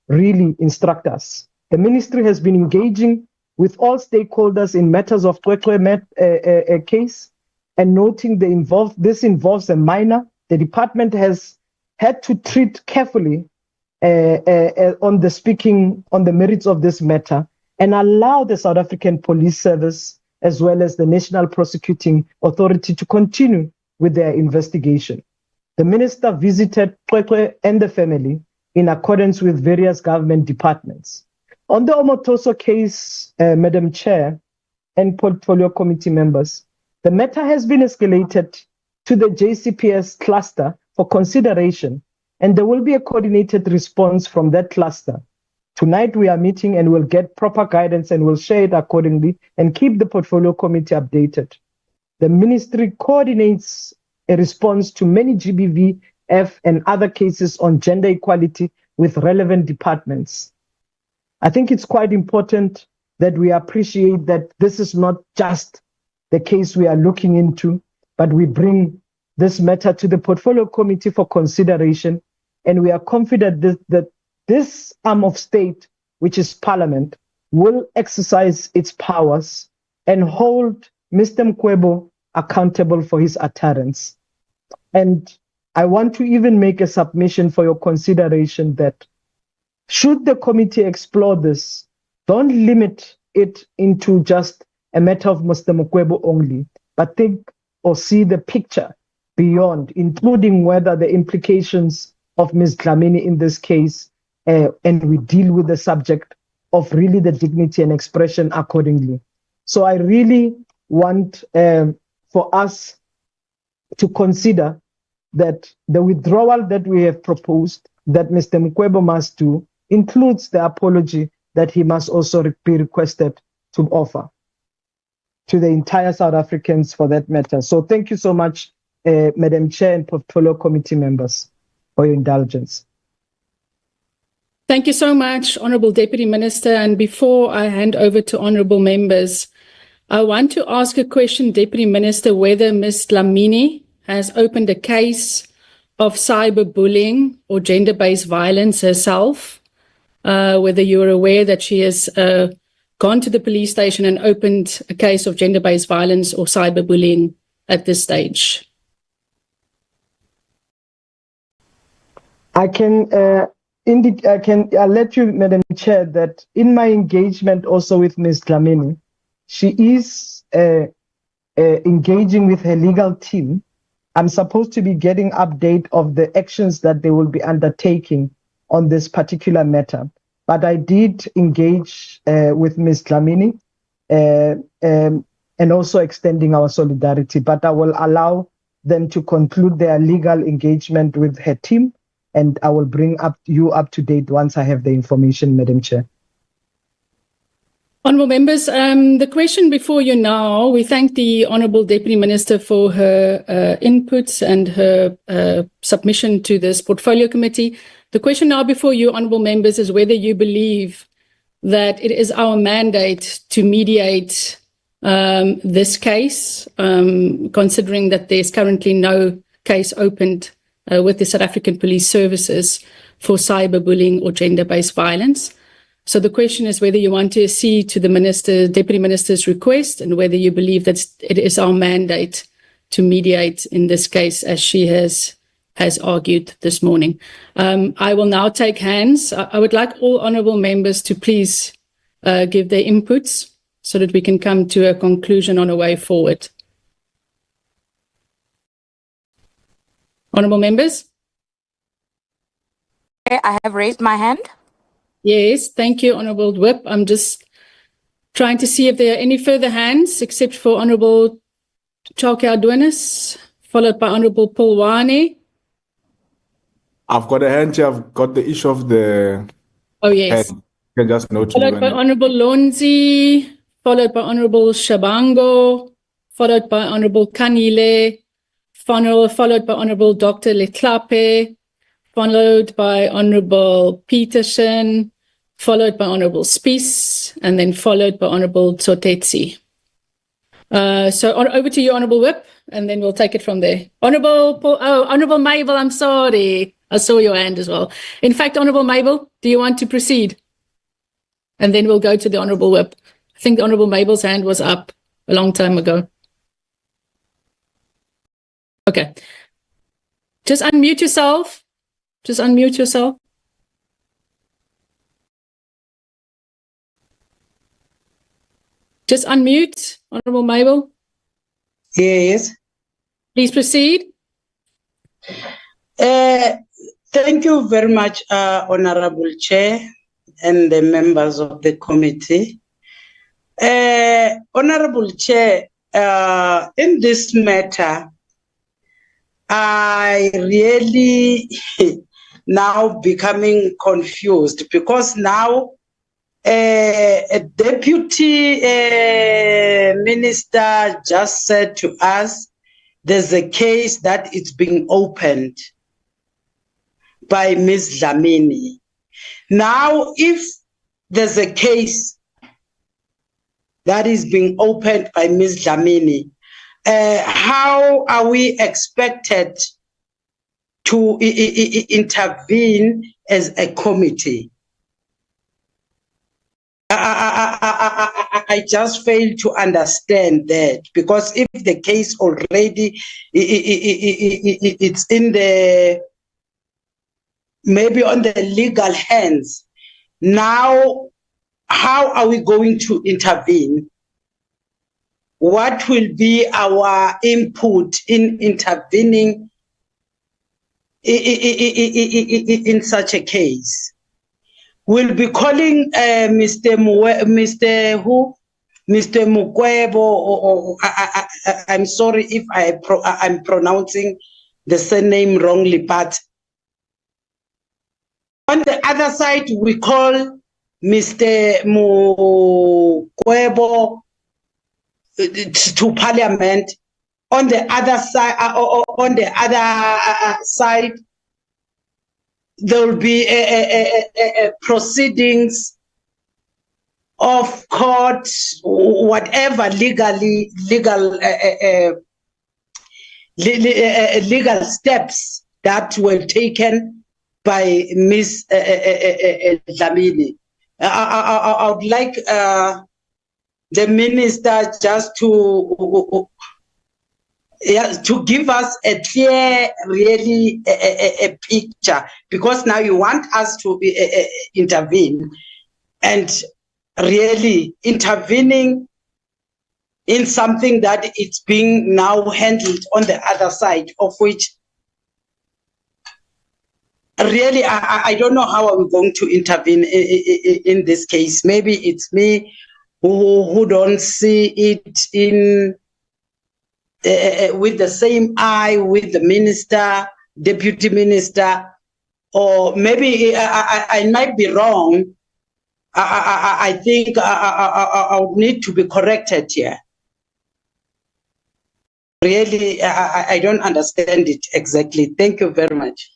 really instruct us. The ministry has been engaging with all stakeholders in matters of case and noting this involves a minor. The department has had to treat carefully on the merits of this matter and allow the South African Police Service as well as the National Prosecuting Authority to continue with their investigation. The minister visited Kwekwe and the family in accordance with various government departments. On the Omotoso case, Madam Chair and Portfolio Committee members, the matter has been escalated to the JCPS cluster for consideration, and there will be a coordinated response from that cluster. Tonight we are meeting and we'll get proper guidance and we'll share it accordingly and keep the Portfolio Committee updated. The ministry coordinates a response to many GBVF and other cases on gender equality with relevant departments. I think it's quite important that we appreciate that this is not just the case we are looking into, but we bring this matter to the Portfolio Committee for consideration, and we are confident that this arm of state, which is Parliament, will exercise its powers and hold Mr. Mukwevho accountable for his utterance. And I want to even make a submission for your consideration that should the committee explore this, don't limit it into just a matter of Mr. Mukwevho only, but think or see the picture beyond, including whether the implications of Ms. Dlamini in this case, and we deal with the subject of really the dignity and expression accordingly. So I really want for us to consider that the withdrawal that we have proposed that Mr. Mukwevho must do includes the apology that he must also be requested to offer to the entire South Africans for that matter. So thank you so much, Madam Chair and Portfolio Committee members, for your indulgence. Thank you so much, Honourable Deputy Minister. And before I hand over to honourable members, I want to ask a question, Deputy Minister, whether Ms. Dlamini has opened a case of cyberbullying or gender-based violence herself, whether you're aware that she has gone to the police station and opened a case of gender-based violence or cyberbullying at this stage. I'll let you, Madam Chair, that in my engagement also with Ms. Dlamini, she is engaging with her legal team. I'm supposed to be getting update of the actions that they will be undertaking on this particular matter. But I did engage with Ms. Dlamini and also extending our solidarity. But I will allow them to conclude their legal engagement with her team, and I will bring you up to date once I have the information, Madam Chair. Honourable members, the question before you now, we thank the Honourable Deputy Minister for her inputs and her submission to this Portfolio Committee. The question now before you, honourable members, is whether you believe that it is our mandate to mediate this case, considering that there's currently no case opened with the South African Police Services for cyberbullying or gender-based violence. So the question is whether you want to accede to the Deputy Minister's request and whether you believe that it is our mandate to mediate in this case, as she has argued this morning. I will now take hands. I would like all honourable members to please give their inputs so that we can come to a conclusion on a way forward. Honourable members? I have raised my hand. Yes, thank you, Honourable Whip. I'm just trying to see if there are any further hands, except for Honourable Chauke Adonis, followed by Honourable Polwane. I've got a hand here. I've got the issue of the Oh, yes. head. You can just note Followed by Honourable Lonzi, followed by Honourable Shabango, followed by Honourable Kanile, followed by Honourable Dr. Letlape, followed by Honourable Peterson, followed by Honourable Spies, and then followed by Honourable Tsotetsi. So over to you, Honourable Whip, and then we'll take it from there. Honourable Mabel, I'm sorry. I saw your hand as well. In fact, Honourable Mabel, do you want to proceed? And then we'll go to the Honourable Whip. I think Honourable Mabel's hand was up a long time ago. Okay. Just unmute yourself. Just unmute yourself. Just unmute, Honourable Mabel. Yes. Please proceed. Thank you very much, Honourable Chair and the members of the committee. Honourable Chair, in this matter, I really now becoming confused because now a deputy minister just said to us there's a case that is being opened by Ms. Dlamini. Now, if there's a case that is being opened by Ms. Dlamini, how are we expected to intervene as a committee? I just fail to understand that, because if the case already it's in the maybe on the legal hands, now how are we going to intervene? What will be our input in intervening in such a case? We'll be calling Mr. Mukwevho, or I'm sorry if I'm pronouncing the surname wrongly, but on the other side, we call Mr. Mukwevho to Parliament. On the other side, there will be a proceedings of court, whatever legal steps that were taken by Ms. Dlamini. I would like the minister just to give us a clear, really a picture, because now you want us to intervene, and really intervening in something that it's being now handled on the other side, of which really I don't know how are we going to intervene in this case. Maybe it's me who don't see it in with the same eye with the minister, deputy minister, or maybe I might be wrong. I think I would need to be corrected here. Really, I don't understand it exactly. Thank you very much.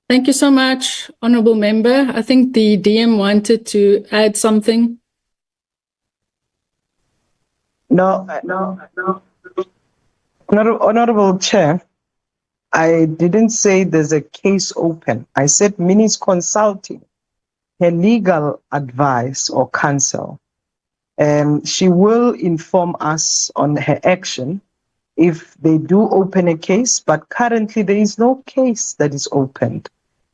Thank you so much, Honourable Member. I think the DM wanted to add something. No. Honourable Chair, I didn't say there's a case open. I said Minnie's consulting her legal advice or counsel. She will inform us on her action if they do open a case, but currently there is no case that is opened.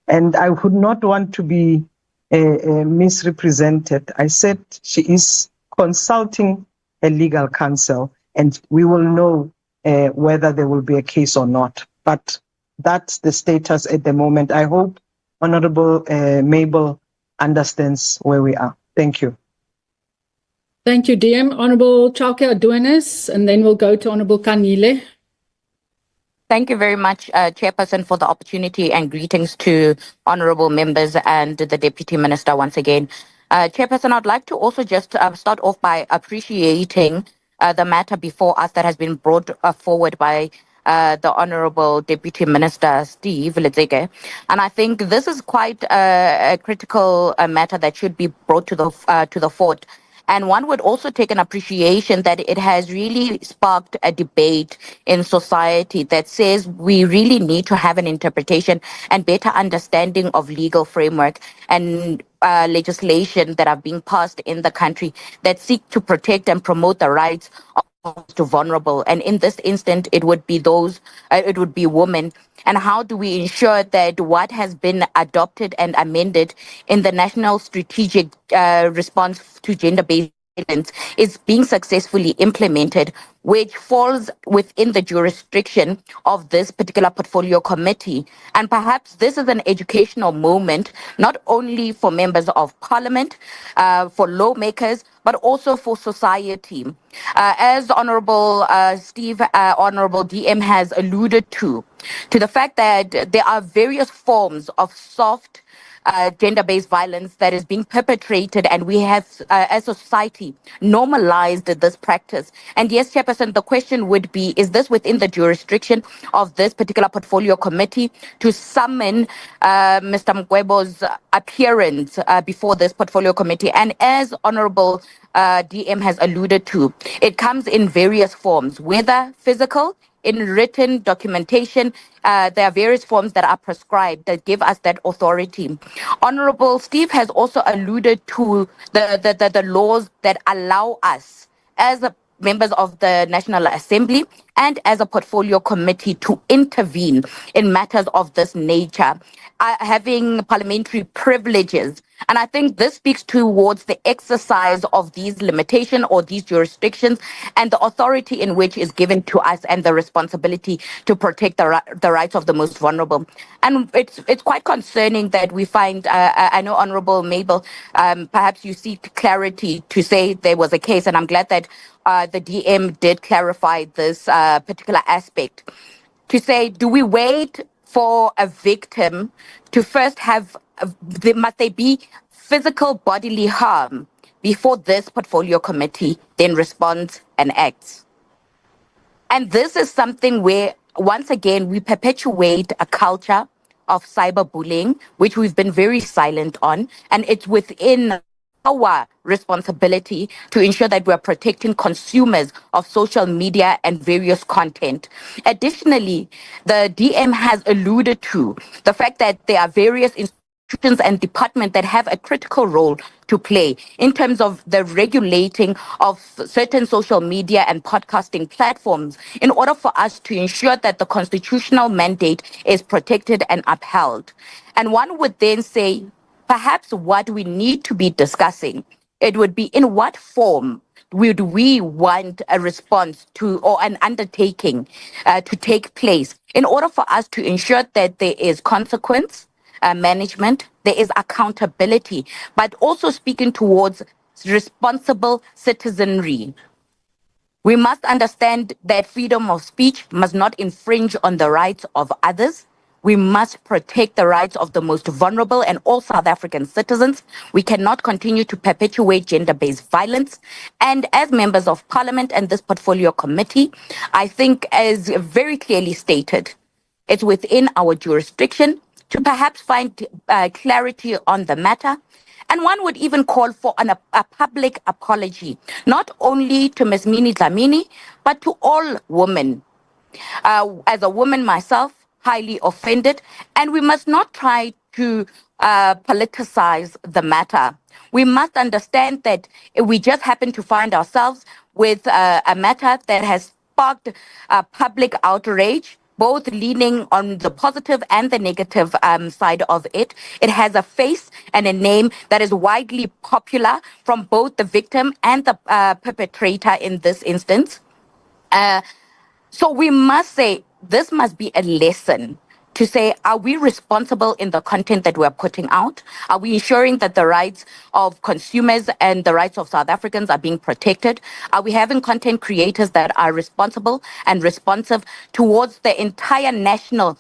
And I would not want to be misrepresented. I said she is consulting a legal counsel, and we will know whether there will be a case or not. But that's the status at the moment. I hope Honourable Mabel understands where we are. Thank you. Thank you, DM. Honourable Chauke Adonis, and then we'll go to Honourable Kanile. Thank you very much, Chairperson, for the opportunity, and greetings to honourable members and the Deputy Minister once again. Chairperson, I'd like to also just start off by appreciating the matter before us that has been brought forward by the Honourable Deputy Minister Steve Letsike. And I think this is quite a critical matter that should be brought to the fore. And one would also take an appreciation that it has really sparked a debate in society that says we really need to have an interpretation and better understanding of legal framework and legislation that are being passed in the country that seek to protect and promote the rights of to vulnerable, and in this instant it would be it would be women. And how do we ensure that what has been adopted and amended in the national strategic response to gender-based violence is being successfully implemented, which falls within the jurisdiction of this particular portfolio committee. And perhaps this is an educational moment, not only for members of parliament, for lawmakers, but also for society. As Honorable Honorable DM has alluded to the fact that there are various forms of soft gender-based violence that is being perpetrated, and we have, as a society, normalized this practice. And yes, Chairperson, the question would be, is this within the jurisdiction of this particular portfolio committee to summon Mr. Mukwevho's appearance before this portfolio committee? And as Honorable DM has alluded to, it comes in various forms, whether physical, in written documentation. There are various forms that are prescribed that give us that authority. Honorable Steve has also alluded to the laws that allow us as members of the National Assembly and as a portfolio committee to intervene in matters of this nature, having parliamentary privileges. And I think this speaks towards the exercise of these limitations or these jurisdictions and the authority in which is given to us and the responsibility to protect the rights of the most vulnerable. And it's quite concerning that we find, I know Honorable Mabel, perhaps you seek clarity to say there was a case, and I'm glad that the DM did clarify this particular aspect, to say, do we wait for a victim to first have, must there be physical bodily harm before this portfolio committee then responds and acts? And this is something where, once again, we perpetuate a culture of cyberbullying, which we've been very silent on, and it's within our responsibility to ensure that we're protecting consumers of social media and various content. Additionally, the DM has alluded to the fact that there are various institutions and departments that have a critical role to play in terms of the regulating of certain social media and podcasting platforms in order for us to ensure that the constitutional mandate is protected and upheld. And one would then say, perhaps what we need to be discussing, it would be in what form would we want a response to or an undertaking to take place in order for us to ensure that there is consequence management, there is accountability, but also speaking towards responsible citizenry. We must understand that freedom of speech must not infringe on the rights of others. We must protect the rights of the most vulnerable and all South African citizens. We cannot continue to perpetuate gender-based violence. And as members of parliament and this portfolio committee, I think, as very clearly stated, it's within our jurisdiction to perhaps find clarity on the matter. And one would even call for a public apology, not only to Ms. Minnie Dlamini, but to all women. As a woman myself, highly offended, and we must not try to politicize the matter. We must understand that we just happen to find ourselves with a matter that has sparked public outrage, both leaning on the positive and the negative side of it. It has a face and a name that is widely popular from both the victim and the perpetrator in this instance. So we must say, this must be a lesson to say, are we responsible in the content that we're putting out? Are we ensuring that the rights of consumers and the rights of South Africans are being protected? Are we having content creators that are responsible and responsive towards the entire national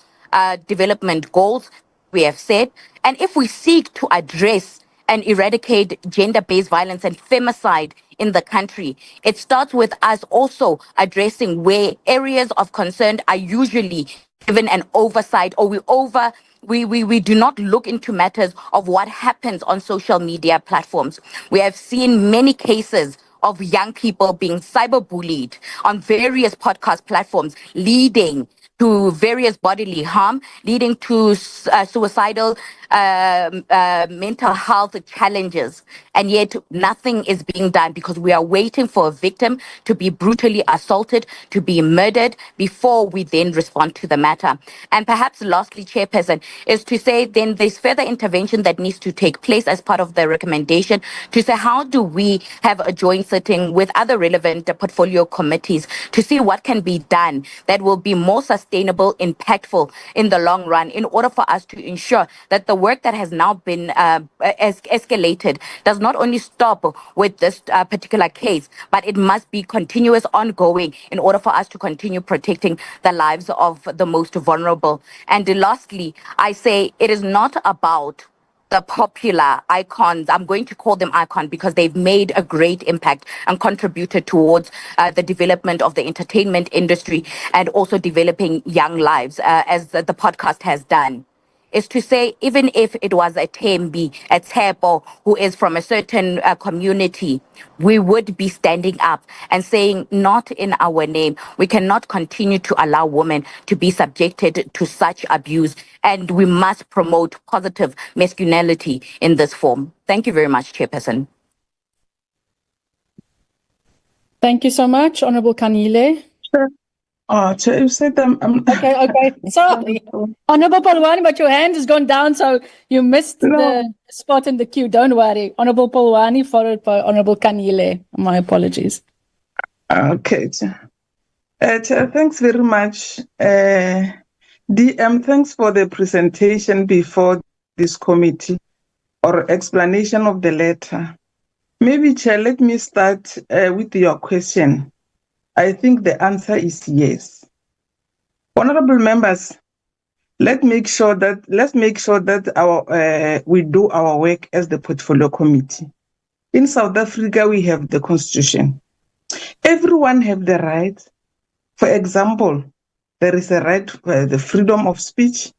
development goals we have set? And if we seek to address and eradicate gender-based violence and femicide in the country, it starts with us also addressing where areas of concern are usually given an oversight, or we do not look into matters of what happens on social media platforms. We have seen many cases of young people being cyberbullied on various podcast platforms, leading to various bodily harm, leading to suicidal mental health challenges. And yet nothing is being done because we are waiting for a victim to be brutally assaulted, to be murdered, before we then respond to the matter. And perhaps lastly, Chairperson, is to say then there's further intervention that needs to take place as part of the recommendation to say how do we have a joint sitting with other relevant portfolio committees to see what can be done that will be more sustainable, impactful in the long run, in order for us to ensure that the work that has now been escalated does not only stop with this particular case, but it must be continuous, ongoing, in order for us to continue protecting the lives of the most vulnerable. And lastly, I say it is not about the popular icons. I'm going to call them icons because they've made a great impact and contributed towards the development of the entertainment industry and also developing young lives, as the podcast has done. Is to say, even if it was a Tembi, a Tepo, who is from a certain community, we would be standing up and saying, not in our name. We cannot continue to allow women to be subjected to such abuse, and we must promote positive masculinity in this form. Thank you very much, Chairperson. Thank you so much, Honourable Kanile. Sure. Oh, Chair, you said Okay. Sorry. Honourable Polwani, but your hand has gone down, so you missed the spot in the queue. Don't worry. Honourable Polwani, followed by Honourable Kanile. My apologies. Okay, Chair. Chair, thanks very much. DM, thanks for the presentation before this committee or explanation of the letter. Maybe, Chair, let me start with your question. I think the answer is yes. Honorable members, let's make sure that our we do our work as the portfolio committee. In South Africa, we have the constitution. Everyone have the right. For example, there is a right for the freedom of speech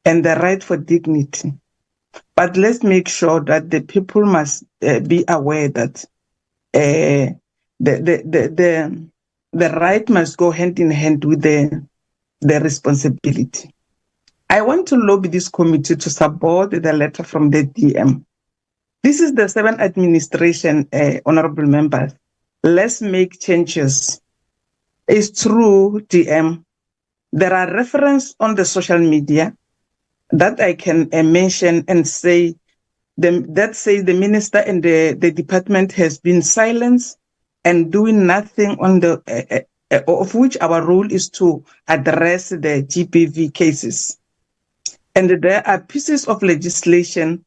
and the right for dignity. But let's make sure that the people must be aware that the right must go hand in hand with the responsibility. I want to lobby this committee to support the letter from the DM. This is the 7th administration, honorable members. Let's make changes. It's true, DM. There are references on the social media that I can mention and say that say the minister and the department has been silenced and doing nothing on the of which our role is to address the GBV cases. And there are pieces of legislation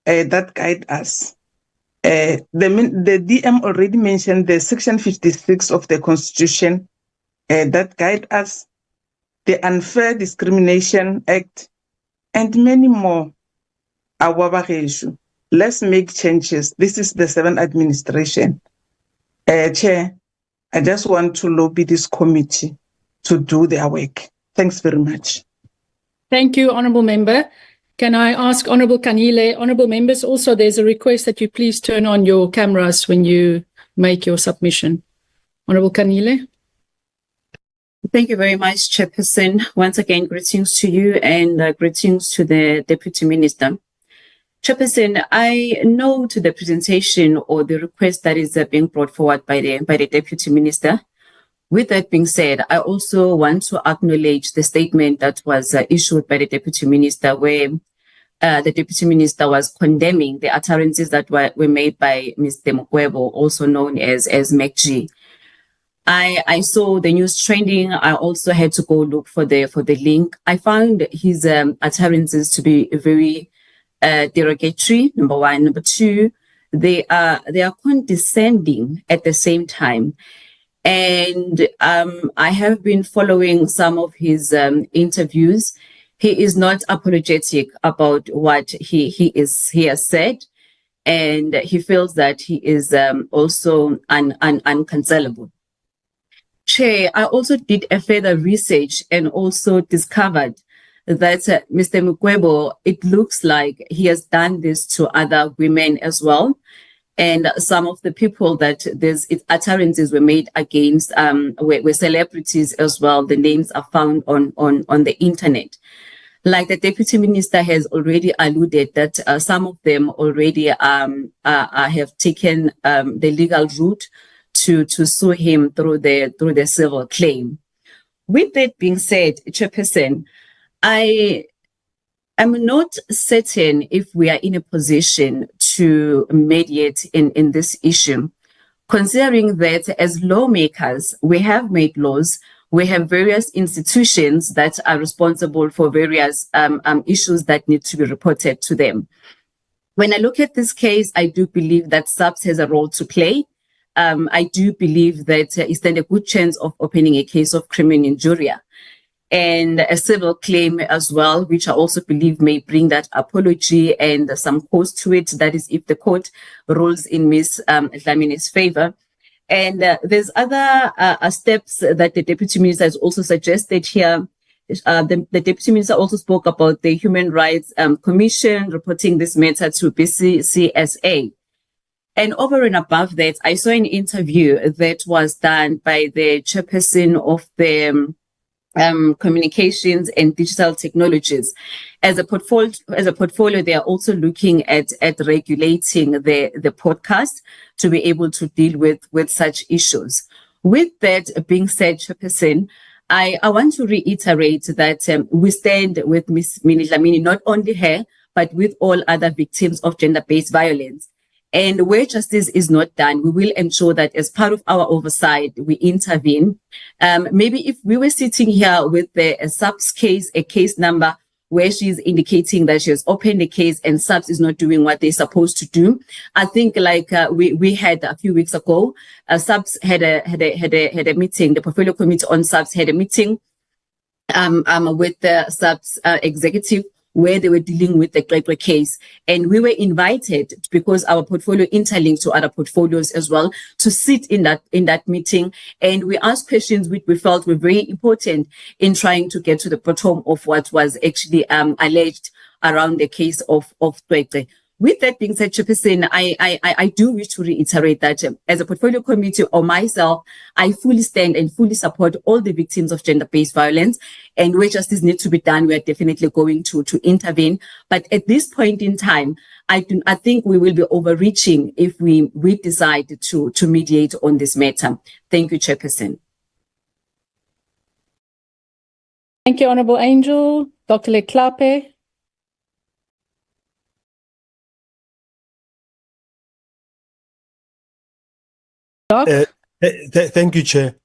that guide us. The DM already mentioned the Section 56 of the Constitution that guide us, the Unfair Discrimination Act, and many more. Let's make changes. This is the 7th administration. Chair, I just want to lobby this committee to do their work. Thanks very much. Thank you, Honourable Member. Can I ask Honourable Kanile, Honourable Members, also there's a request that you please turn on your cameras when you make your submission. Honourable Kanile. Thank you very much, Chairperson. Once again, greetings to you and greetings to the Deputy Minister. Chairperson, I note the presentation or the request that is being brought forward by the Deputy Minister. With that being said, I also want to acknowledge the statement that was issued by the Deputy Minister, where the Deputy Minister was condemning the utterances that were made by Mr. Mukwevho, also known as MacG. I saw the news trending. I also had to go look for the link. I found his utterances to be very derogatory, number one. Number two, they are condescending at the same time. And I have been following some of his interviews. He is not apologetic about what he has said. and he feels that he is also uncancelable. Chair, I also did a further research and also discovered that Mr. Mukwevho, it looks like he has done this to other women as well. And some of the people that utterances were made against were celebrities as well. The names are found on the internet. Like the Deputy Minister has already alluded that some of them already have taken the legal route to sue him through the civil claim. With that being said, Chairperson, I am not certain if we are in a position to mediate in this issue, considering that as lawmakers, we have made laws, we have various institutions that are responsible for various issues that need to be reported to them. When I look at this case, I do believe that SAPS has a role to play. I do believe that it stands a good chance of opening a case of criminal injuria and a civil claim as well, which I also believe may bring that apology and some cost to it. That is, if the court rules in Ms. Dlamini's favor. And there's other steps that the Deputy Minister has also suggested here. The Deputy Minister also spoke about the Human Rights Commission reporting this matter to BCCSA. And over and above that, I saw an interview that was done by the chairperson of the communications and digital technologies. As a portfolio, they are also looking at regulating the podcast to be able to deal with such issues. With that being said, Chairperson, I want to reiterate that we stand with Ms. Minnie Dlamini, not only her, but with all other victims of gender-based violence. And where justice is not done, we will ensure that as part of our oversight, we intervene. Maybe if we were sitting here with the SAPS case, a case number where she's indicating that she has opened a case and SAPS is not doing what they're supposed to do. I think like we had a few weeks ago, SAPS had a meeting, the portfolio committee on SAPS had a meeting with the SAPS executive, where they were dealing with the Mmapaseka case. And we were invited, because our portfolio interlinked to other portfolios as well, to sit in that meeting. And we asked questions which we felt were very important in trying to get to the bottom of what was actually alleged around the case of Mmapaseka. With that being said, Chairperson, I do wish to reiterate that as a portfolio committee or myself, I fully stand and fully support all the victims of gender-based violence, and where justice needs to be done, we are definitely going to intervene. But at this point in time, I think we will be overreaching if we decide to mediate on this matter. Thank you, Chairperson. Thank you, Honourable Angel. Dr. Leklape. Thank you, Chair.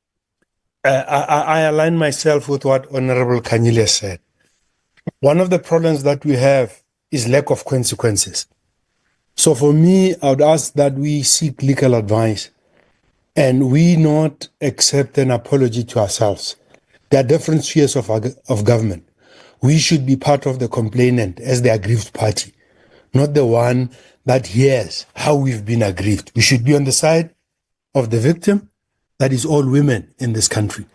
I align myself with what Honorable Kanyile said. One of the problems that we have is lack of consequences. So for me, I would ask that we seek legal advice and we not accept an apology to ourselves. There are different spheres of government. We should be part of the complainant as the aggrieved party, not the one that hears how we've been aggrieved. We should be on the side of the victim, that is all women in this country.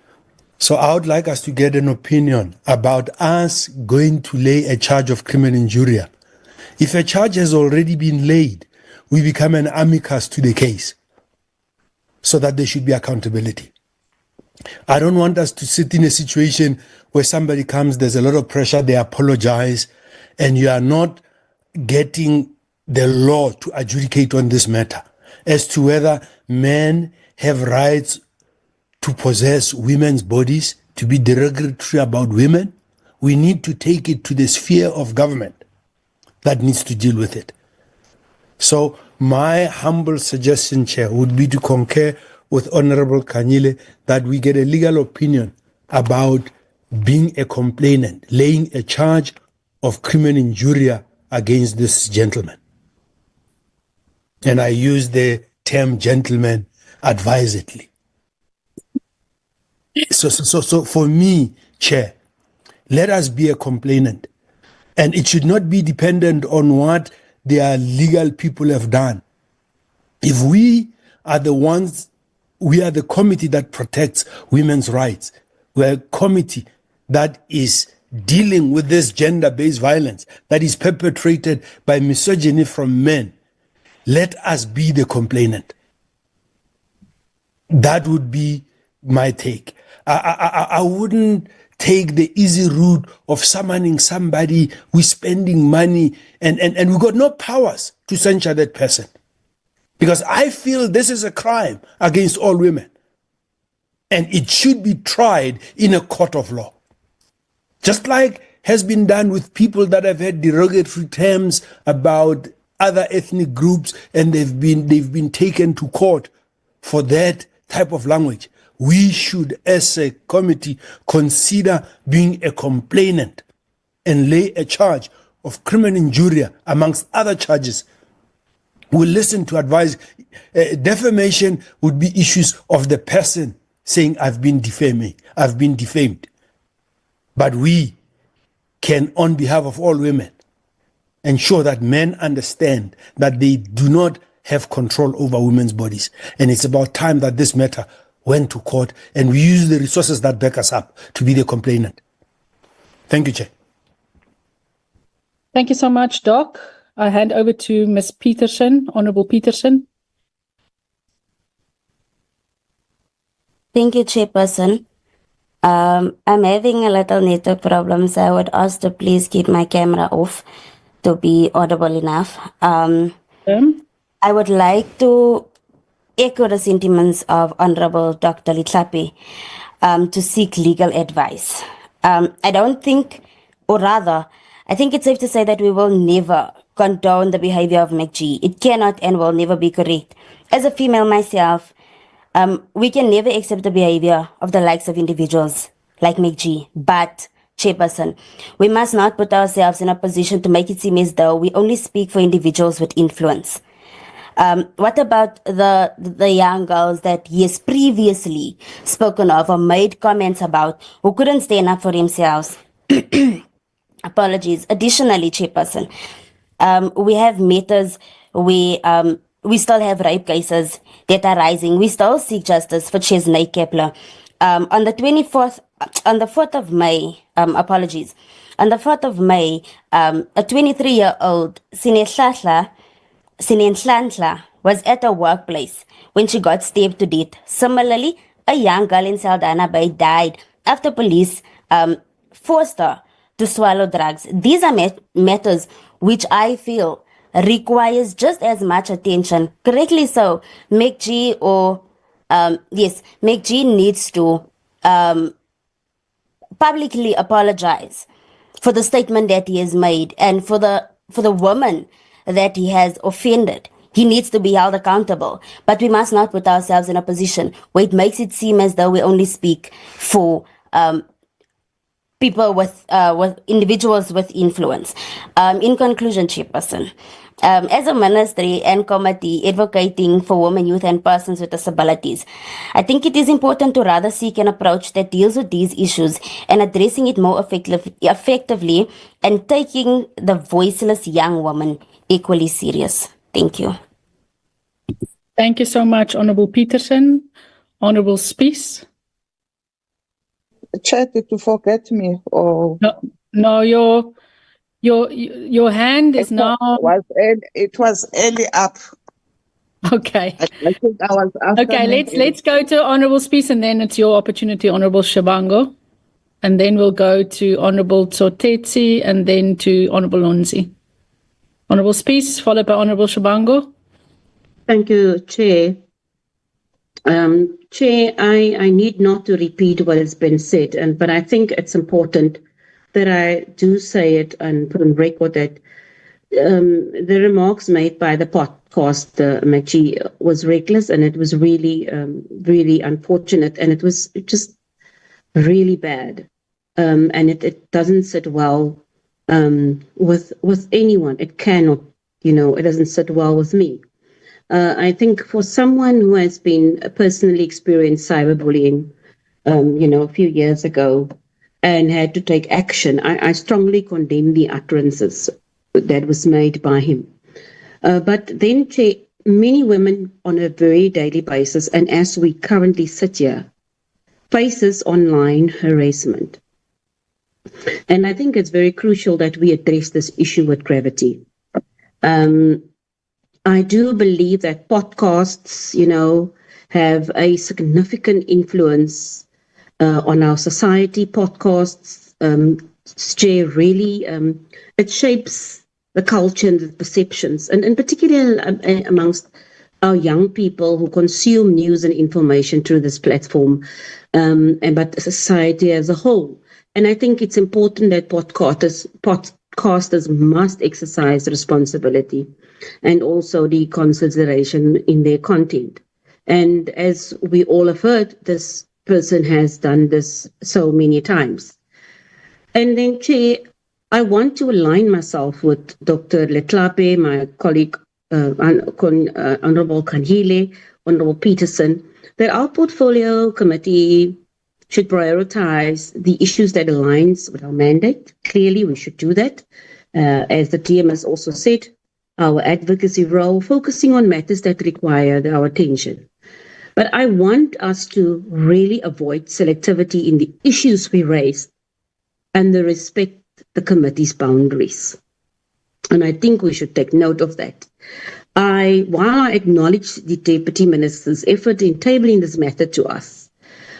So I would like us to get an opinion about us going to lay a charge of criminal injuria. If a charge has already been laid, we become an amicus to the case so that there should be accountability. I don't want us to sit in a situation where somebody comes, there's a lot of pressure, they apologize, and you are not getting the law to adjudicate on this matter as to whether men have rights to possess women's bodies, to be derogatory about women. We need to take it to the sphere of government that needs to deal with it. So my humble suggestion, Chair, would be to concur with Honorable Kanyile that we get a legal opinion about being a complainant, laying a charge of criminal injuria against this gentleman. And I use the term gentleman advisedly. So for me, Chair, let us be a complainant. And it should not be dependent on what their legal people have done. If we are the ones, we are the committee that protects women's rights. We're a committee that is dealing with this gender-based violence that is perpetrated by misogyny from men. Let us be the complainant. That would be my take. I wouldn't take the easy route of summoning somebody who's spending money and we got no powers to censure that person. Because I feel this is a crime against all women. And it should be tried in a court of law. Just like has been done with people that have had derogatory terms about other ethnic groups and they've been taken to court for that type of language. We should, as a committee, consider being a complainant and lay a charge of criminal injury amongst other charges. We'll listen to advice. Defamation would be issues of the person saying, I've been defamed. But we can, on behalf of all women, ensure that men understand that they do not have control over women's bodies. And it's about time that this matter went to court and we use the resources that back us up to be the complainant. Thank you, Chair. Thank you so much, Doc. I hand over to Ms. Peterson, Honorable Peterson. Thank you, Chairperson. I'm having a little network problem, so I would ask to please keep my camera off to be audible enough. I would like to echo the sentiments of Honorable Dr. Letsike to seek legal advice. I don't think, or rather, I think it's safe to say that we will never condone the behavior of MacG. It cannot and will never be correct. As a female myself, we can never accept the behavior of the likes of individuals like MacG. But, Chairperson, we must not put ourselves in a position to make it seem as though we only speak for individuals with influence. What about the young girls that he has previously spoken of or made comments about who couldn't stand up for themselves? Apologies. Additionally, Chairperson, we have matters where we still have rape cases that are rising. We still seek justice for Chesney Kepler. On the 4th of May, on the 4th of May, a 23-year-old Sinenhlanhla was at a workplace when she got stabbed to death. Similarly, a young girl in Saldanha Bay died after police forced her to swallow drugs. These are matters which I feel requires just as much attention. Correctly so, MacG MacG needs to publicly apologize for the statement that he has made and for the woman that he has offended. He needs to be held accountable. But we must not put ourselves in a position where it makes it seem as though we only speak for people with individuals with influence. In conclusion, Chairperson, as a ministry and committee advocating for women, youth, and persons with disabilities, I think it is important to rather seek an approach that deals with these issues and addressing it more effectively and taking the voiceless young woman equally serious. Thank you. Thank you so much, Honorable Peterson. Honorable Spies. Chair, did you forget me? Or No, your hand is now. It was early up. Okay. I think I was after. Okay, let's go to Honorable Spies, and then it's your opportunity, Honorable Shabango, and then we'll go to Honorable Tsotetsi, and then to Honorable Lonzi. Honorable Spies, followed by Honorable Shabango. Thank you, Chair. Chair, I need not to repeat what has been said, but I think it's important that I do say it and put on record that the remarks made by the podcast MacG was reckless, and it was really, really unfortunate, and it was just really bad, and it doesn't sit well with anyone. It cannot, it doesn't sit well with me. I think for someone who has been personally experienced cyberbullying, a few years ago and had to take action, I strongly condemn the utterances that was made by him. But then, Chair, many women on a very daily basis, and as we currently sit here, faces online harassment. And I think it's very crucial that we address this issue with gravity. I do believe that podcasts, have a significant influence on our society. Podcasts, really, it shapes the culture and the perceptions, and in particular amongst our young people who consume news and information through this platform, but society as a whole. And I think it's important that podcasters must exercise responsibility and also the consideration in their content. And as we all have heard, this person has done this so many times. And then, Chair, I want to align myself with Dr. Letlape, my colleague, Honorable Kanhile, Honorable Peterson, that our portfolio committee should prioritize the issues that aligns with our mandate. Clearly, we should do that. As the TM has also said, our advocacy role, focusing on matters that require our attention. But I want us to really avoid selectivity in the issues we raise and the respect the committee's boundaries. And I think we should take note of that. While I acknowledge the Deputy Minister's effort in tabling this matter to us,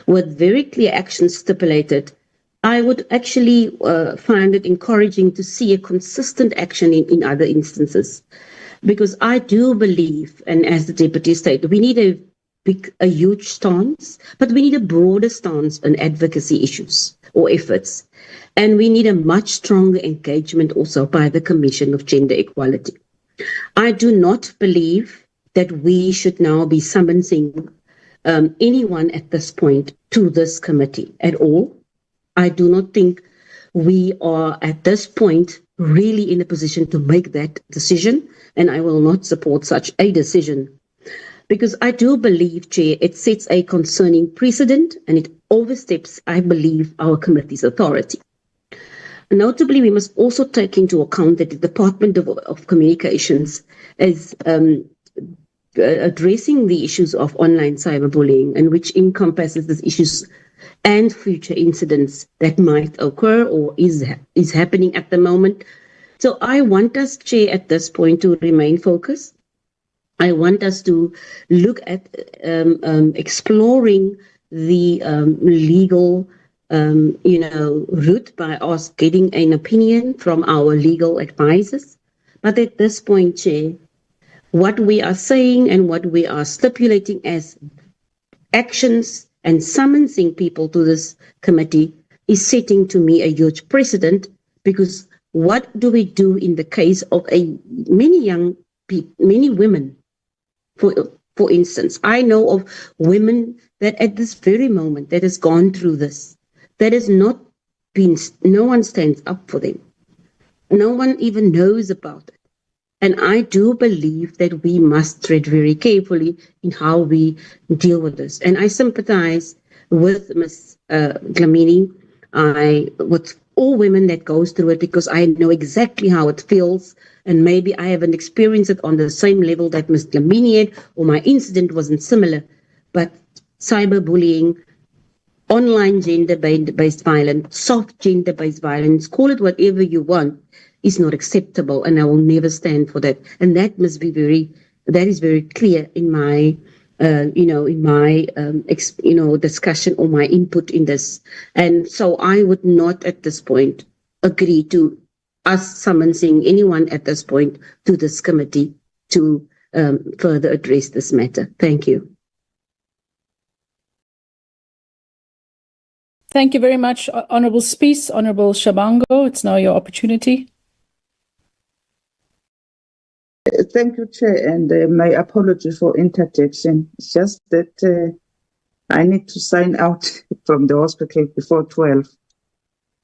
with very clear actions stipulated, I would actually find it encouraging to see a consistent action in other instances. Because I do believe, and as the Deputy stated, we need a huge stance, but we need a broader stance on advocacy issues or efforts. And we need a much stronger engagement also by the Commission of Gender Equality. I do not believe that we should now be summoning anyone at this point to this committee at all. I do not think we are at this point really in a position to make that decision, and I will not support such a decision. Because I do believe, Chair, it sets a concerning precedent and it oversteps, I believe, our committee's authority. Notably, we must also take into account that the Department of Communications is addressing the issues of online cyberbullying, and which encompasses these issues and future incidents that might occur or is happening at the moment. So I want us, Chair, at this point to remain focused. I want us to look at exploring the legal route by us getting an opinion from our legal advisors. But at this point, Chair, what we are saying and what we are stipulating as actions and summoning people to this committee is setting to me a huge precedent, because what do we do in the case of many women? For instance, I know of women that at this very moment that has gone through this, that has not been, no one stands up for them. No one even knows about it. And I do believe that we must tread very carefully in how we deal with this. And I sympathize with Ms. Dlamini, with all women that goes through it, because I know exactly how it feels. And maybe I haven't experienced it on the same level that Ms. Dlamini had, or my incident wasn't similar. But cyberbullying, online gender-based violence, soft gender-based violence, call it whatever you want, is not acceptable, and I will never stand for that. And that is very clear in my, discussion or my input in this. And so I would not at this point agree to us summoning anyone at this point to this committee to further address this matter. Thank you. Thank you very much, Honourable Spies. Honourable Shabango, it's now your opportunity. Thank you, Chair, and my apology for interjection. It's just that I need to sign out from the hospital before 12.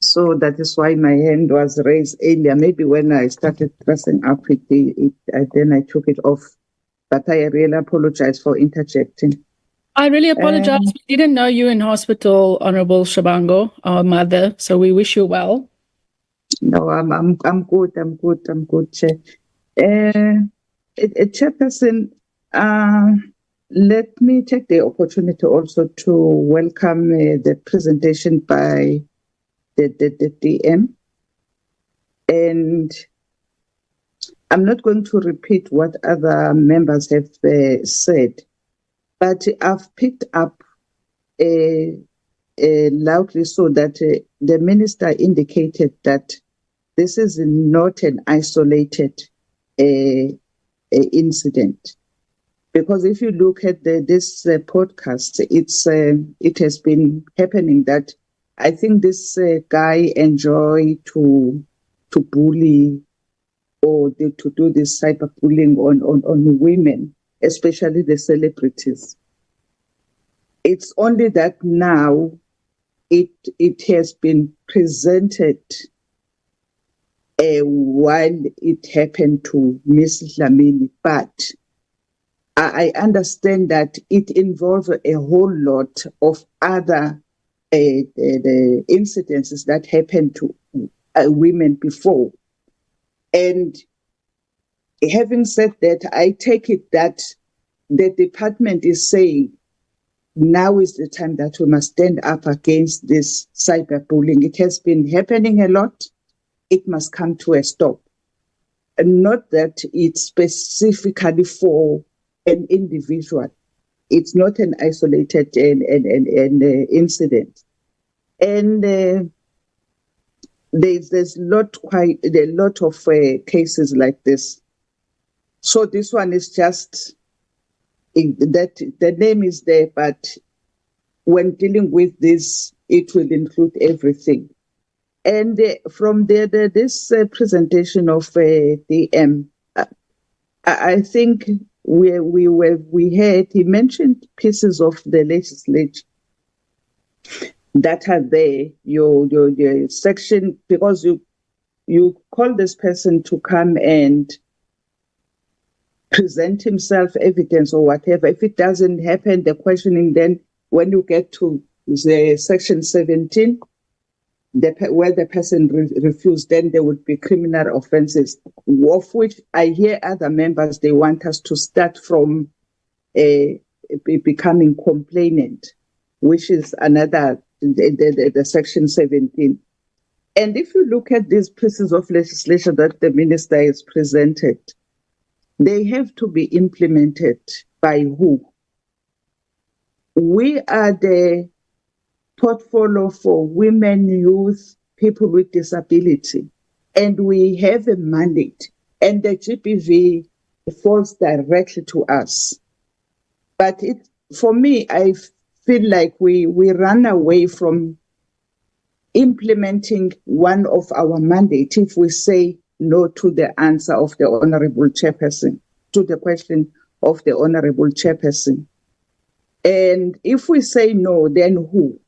So that is why my hand was raised earlier. Maybe when I started pressing up, then I took it off. But I really apologize for interjecting. I really apologize. We didn't know you in hospital, Honourable Shabango, our mother. So we wish you well. No, I'm good. I'm good, Chair. Chairperson, let me take the opportunity also to welcome the presentation by the DM. And I'm not going to repeat what other members have said, but I've picked up loudly so that the minister indicated that this is not an isolated incident. Because if you look at this podcast, it has been happening that I think this guy enjoy to bully or to do this cyberbullying on women, especially the celebrities. It's only that now it has been presented while it happened to Miss Dlamini, but I understand that it involves a whole lot of other the incidences that happened to women before. And having said that, I take it that the department is saying now is the time that we must stand up against this cyberbullying. It has been happening a lot. It must come to a stop. And not that it's specifically for an individual. It's not an isolated incident. And there's quite a lot of cases like this. So this one is just that the name is there, but when dealing with this, it will include everything. And from this presentation of DM, I think we heard he mentioned pieces of the legislature that are there. Your section, because you call this person to come and present himself, evidence or whatever. If it doesn't happen, the questioning, then when you get to the section 17, where the person refused, then there would be criminal offenses, of which I hear other members, they want us to start from becoming complainant, which is another, the section 17. And if you look at these pieces of legislation that the minister has presented, they have to be implemented by who? We are the portfolio for women, youth, people with disability, and we have a mandate, and the GBV falls directly to us. But for me, I feel like we run away from implementing one of our mandates if we say no to the answer of the Honorable Chairperson, to the question of the Honorable Chairperson. And if we say no, then who?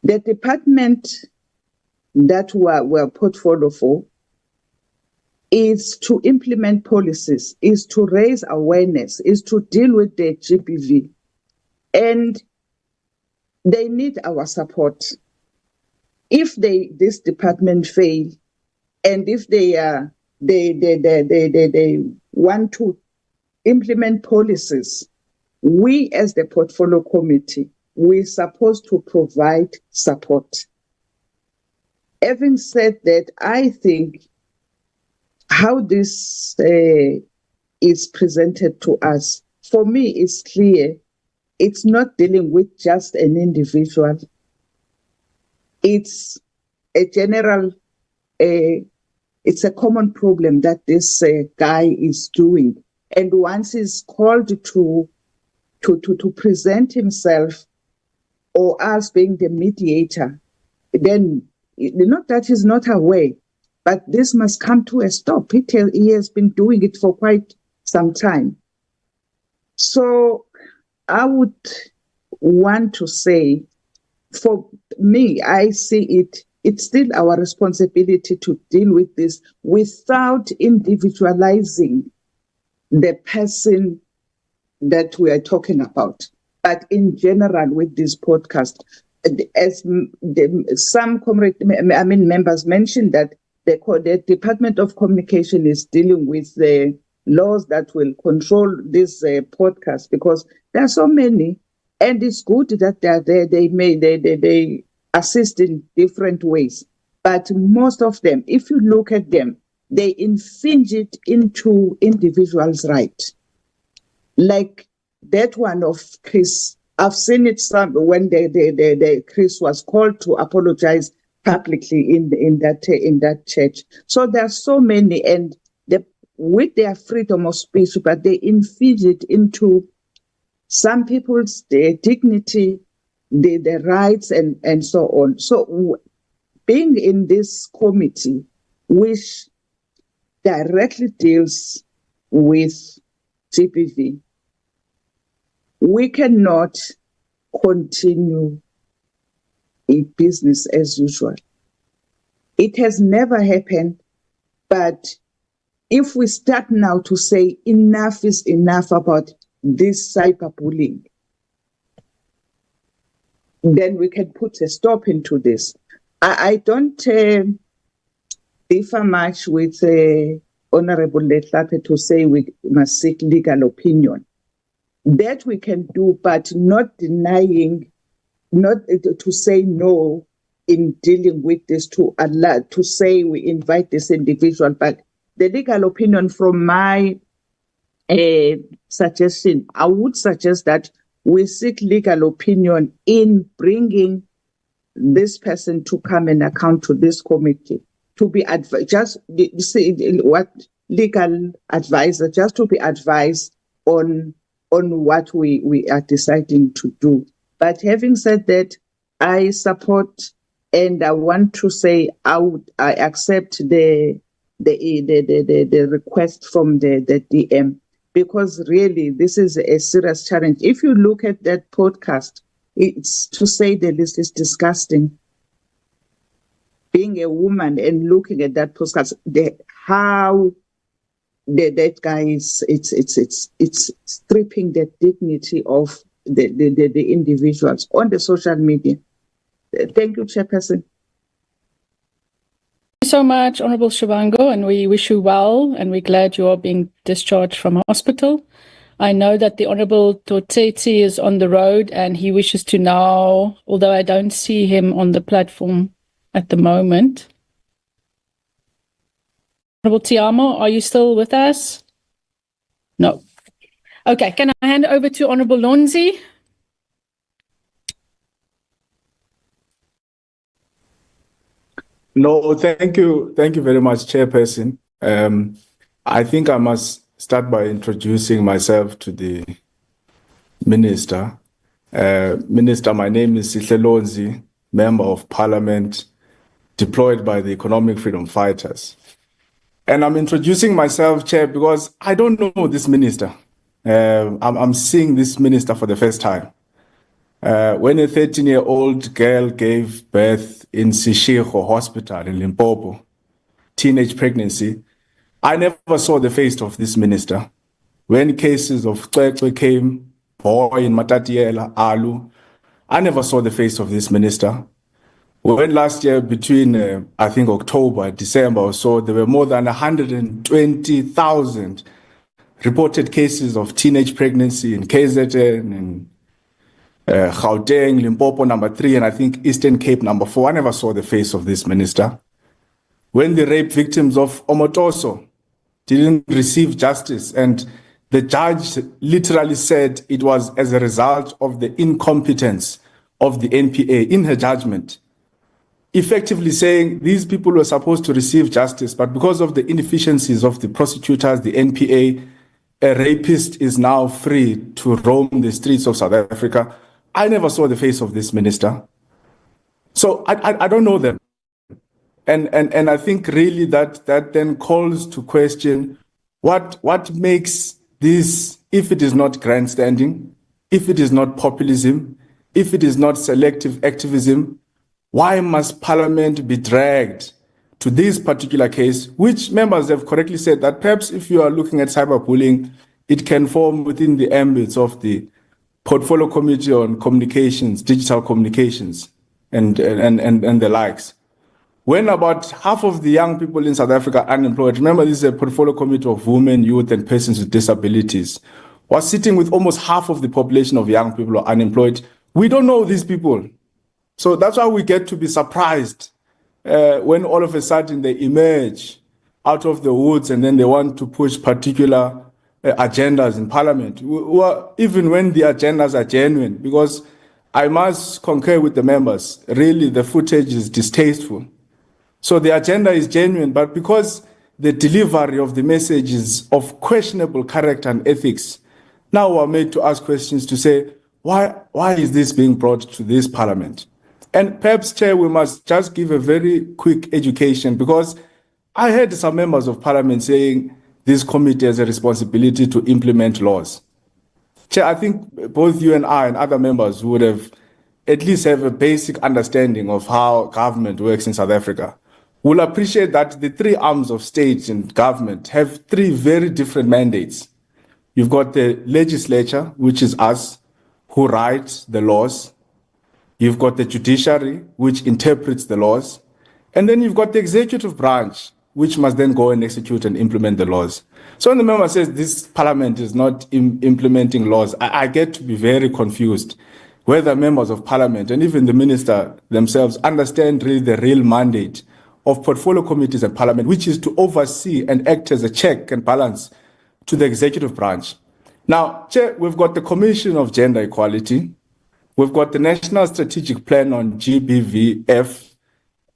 The department that we're portfolio for is to implement policies, is to raise awareness, is to deal with the GBV. And they need our support. If this department fail, and if they want to implement policies, we as the portfolio committee, we're supposed to provide support. Having said that, I think how this is presented to us, for me, is clear. It's not dealing with just an individual. It's a general, it's a common problem that this guy is doing. And once he's called to present himself, or us being the mediator, then not that he's not aware, but this must come to a stop. He has been doing it for quite some time. So I would want to say, for me, I see it's still our responsibility to deal with this without individualizing the person that we are talking about. But in general, with this podcast, as some members mentioned that the Department of Communication is dealing with the laws that will control this podcast, because there are so many, and it's good that they are there. They assist in different ways, but most of them, if you look at them, they infringe it into individuals' rights. Like that one of Chris, I've seen it some when Chris was called to apologize publicly in that church. So there are so many, and with their freedom of speech, but they infuse it into some people's dignity, their rights, and so on. So being in this committee, which directly deals with GBV, we cannot continue in business as usual. It has never happened, but if we start now to say enough is enough about this cyberbullying, then we can put a stop into this. I don't differ much with Honorable Letsike to say we must seek legal opinion. That we can do, but not denying, not to say no in dealing with this, to allow, to say we invite this individual. But the legal opinion, from my suggestion, I would suggest that we seek legal opinion in bringing this person to come and account to this committee, to be just what legal advisor, just to be advised on what we are deciding to do. But having said that, I support, and I want to say I accept the request from the DM, because really this is a serious challenge. If you look at that podcast, it's, to say the least, is disgusting. Being a woman and looking at that podcast, how that guy is, it's stripping the dignity of the individuals on the social media. Thank you, Chairperson. Thank you so much, Honorable Shivango, and we wish you well, and we're glad you are being discharged from hospital. I know that the Honorable Toteti is on the road, and he wishes to now, although I don't see him on the platform at the moment. Honorable Tiamo, are you still with us? No. Okay, can I hand over to Honorable Lonzi? No, thank you. Thank you very much, Chairperson. I think I must start by introducing myself to the Minister. Minister, my name is Sihle Lonzi, Member of Parliament, deployed by the Economic Freedom Fighters. And I'm introducing myself, Chair, because I don't know this minister. I'm seeing this minister for the first time. When a 13-year-old girl gave birth in Sishego Hospital in Limpopo, teenage pregnancy, I never saw the face of this minister. When cases of Cwecwe came, boy in Matatiela, Alu, I never saw the face of this minister. When last year, between I think October, December or so, there were more than 120,000 reported cases of teenage pregnancy in KZN, in Gauteng, Limpopo number 3, and I think Eastern Cape number 4. I never saw the face of this minister. When the rape victims of Omotoso didn't receive justice, and the judge literally said it was as a result of the incompetence of the NPA in her judgment, effectively saying these people were supposed to receive justice, but because of the inefficiencies of the prosecutors, the NPA, a rapist is now free to roam the streets of South Africa. I never saw the face of this minister. So I don't know them. And I think really that then calls to question what makes this, if it is not grandstanding, if it is not populism, if it is not selective activism, why must Parliament be dragged to this particular case, which members have correctly said that perhaps if you are looking at cyberbullying, it can form within the ambits of the Portfolio Committee on Communications, Digital Communications, and the likes. when about half of the young people in South Africa are unemployed, remember this is a portfolio committee of women, youth, and persons with disabilities, was sitting with almost half of the population of young people are unemployed. We don't know these people. So that's why we get to be surprised when all of a sudden they emerge out of the woods and then they want to push particular agendas in parliament, even when the agendas are genuine, because I must concur with the members, really the footage is distasteful. So the agenda is genuine, but because the delivery of the message is of questionable character and ethics, now we're made to ask questions to say, why is this being brought to this parliament? And perhaps, Chair, we must just give a very quick education, because I heard some members of parliament saying this committee has a responsibility to implement laws. Chair, I think both you and I and other members would have at least have a basic understanding of how government works in South Africa. We'll appreciate that the three arms of state and government have three very different mandates. You've got the legislature, which is us, who writes the laws. You've got the judiciary, which interprets the laws. And then you've got the executive branch, which must then go and execute and implement the laws. So when the member says this parliament is not implementing laws, I get to be very confused whether members of parliament and even the minister themselves understand really the real mandate of portfolio committees and parliament, which is to oversee and act as a check and balance to the executive branch. Now, Chair, we've got the Commission of Gender Equality. We've got the National Strategic Plan on GBVF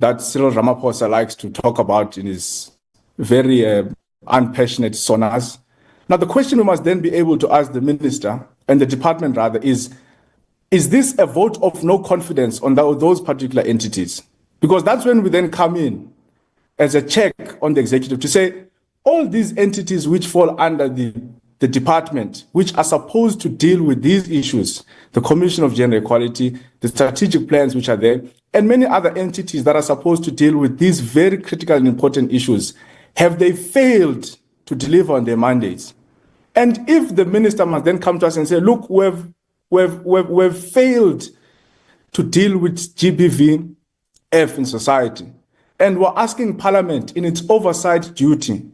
that Cyril Ramaphosa likes to talk about in his very unpassionate sonas. Now, the question we must then be able to ask the minister and the department rather is this a vote of no confidence on those particular entities? Because that's when we then come in as a check on the executive to say, all these entities which fall under the department, which are supposed to deal with these issues, the Commission of Gender Equality, the strategic plans which are there, and many other entities that are supposed to deal with these very critical and important issues, have they failed to deliver on their mandates? And if the minister must then come to us and say, look, we've failed to deal with GBVF in society, and we're asking Parliament in its oversight duty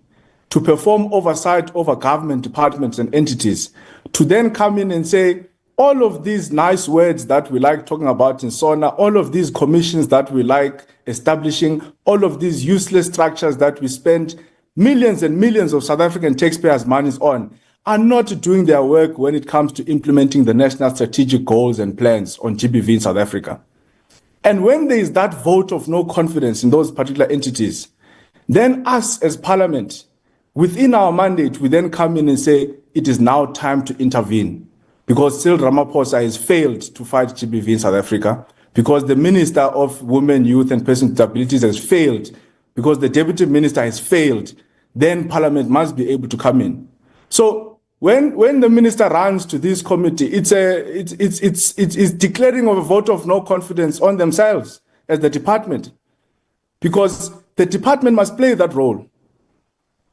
to perform oversight over government departments and entities, to then come in and say, all of these nice words that we like talking about in SONA, all of these commissions that we like establishing, all of these useless structures that we spend millions and millions of South African taxpayers' monies on, are not doing their work when it comes to implementing the national strategic goals and plans on GBV in South Africa. And when there is that vote of no confidence in those particular entities, then us as Parliament, within our mandate, we then come in and say, it is now time to intervene, because Cyril Ramaphosa has failed to fight GBV in South Africa, because the Minister of Women, Youth and Persons with Disabilities has failed, because the Deputy Minister has failed, then Parliament must be able to come in. So when the Minister runs to this committee, it's declaring of a vote of no confidence on themselves as the department, because the department must play that role.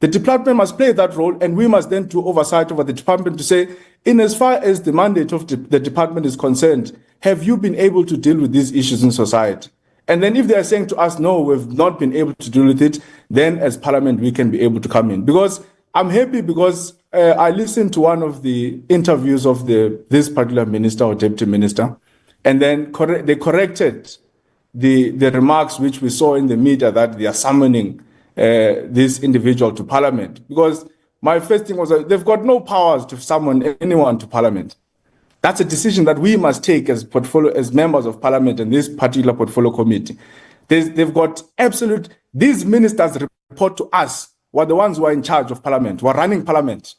The department must play that role, and we must then do oversight over the department to say, in as far as the mandate of the department is concerned, have you been able to deal with these issues in society? And then if they are saying to us, no, we've not been able to deal with it, then as Parliament, we can be able to come in. Because I'm happy because I listened to one of the interviews of this particular minister or deputy minister, and then they corrected the remarks which we saw in the media that they are summoning this individual to Parliament. Because my first thing was that they've got no powers to summon anyone to Parliament. That's a decision that we must take as members of Parliament and this particular portfolio committee. They've got these ministers report to us, who are the ones who are in charge of Parliament, who are running Parliament.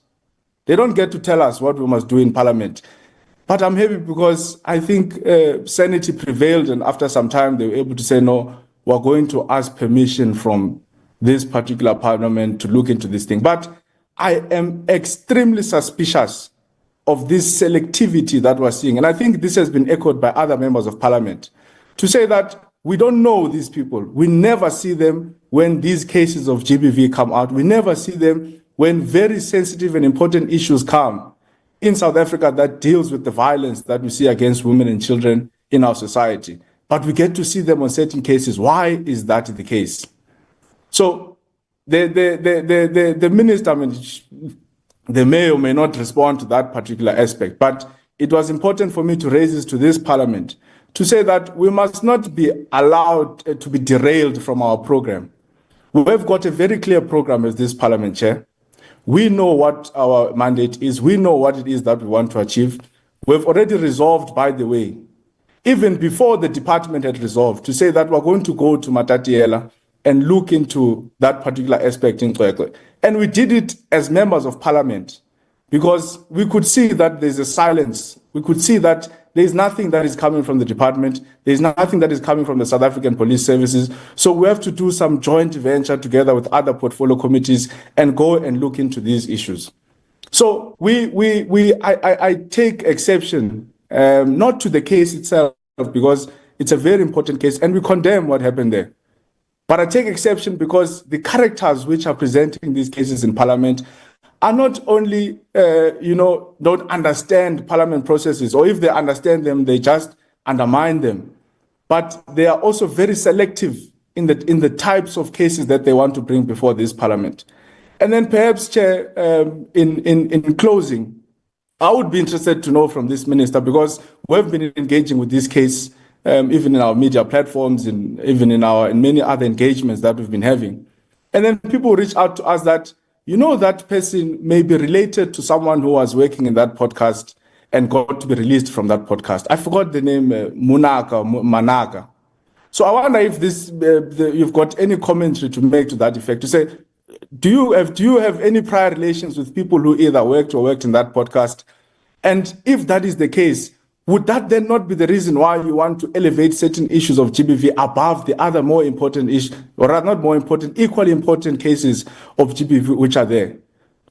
They don't get to tell us what we must do in Parliament. But I'm happy because I think sanity prevailed, and after some time they were able to say, no, we're going to ask permission from this particular Parliament to look into this thing. But I am extremely suspicious of this selectivity that we're seeing. And I think this has been echoed by other members of Parliament, to say that we don't know these people. We never see them when these cases of GBV come out. We never see them when very sensitive and important issues come in South Africa that deals with the violence that we see against women and children in our society. but we get to see them on certain cases. Why is that the case? So the minister, I mean, they may or may not respond to that particular aspect, but it was important for me to raise this to this parliament to say that we must not be allowed to be derailed from our program. We've got a very clear program as this parliament chair. We know what our mandate is. We know what it is that we want to achieve. We've already resolved, by the way, even before the department had resolved, to say that we're going to go to Matatiela and look into that particular aspect in Kwekwe. And we did it as members of parliament because we could see that there's a silence. We could see that there's nothing that is coming from the department. There's nothing that is coming from the South African Police Services. So we have to do some joint venture together with other portfolio committees and go and look into these issues. So I take exception, not to the case itself, because it's a very important case and we condemn what happened there. But I take exception because the characters which are presenting these cases in parliament are not only, don't understand parliament processes, or if they understand them, they just undermine them. But they are also very selective in the types of cases that they want to bring before this parliament. And then perhaps, Chair, in closing, I would be interested to know from this minister, because we've been engaging with this case, even in our media platforms and even in many other engagements that we've been having. And then people reach out to us that, that person may be related to someone who was working in that podcast and got to be released from that podcast. I forgot the name, Manaka. So I wonder if you've got any commentary to make to that effect, to say, do you have any prior relations with people who either worked or worked in that podcast? And if that is the case, would that then not be the reason why you want to elevate certain issues of GBV above the other more important issues, or rather not more important, equally important cases of GBV which are there?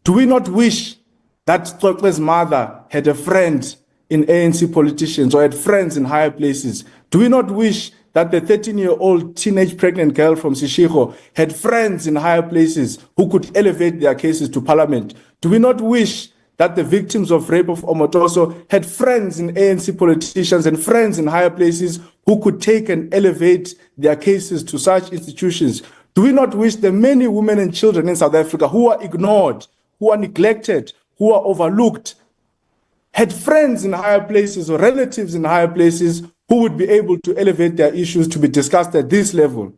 Do we not wish that Xokwe's mother had a friend in ANC politicians or had friends in higher places? Do we not wish that the 13-year-old teenage pregnant girl from Sishiko had friends in higher places who could elevate their cases to parliament? Do we not wish that the victims of rape of Omotoso had friends in ANC politicians and friends in higher places who could take and elevate their cases to such institutions? Do we not wish the many women and children in South Africa who are ignored, who are neglected, who are overlooked, had friends in higher places or relatives in higher places who would be able to elevate their issues to be discussed at this level?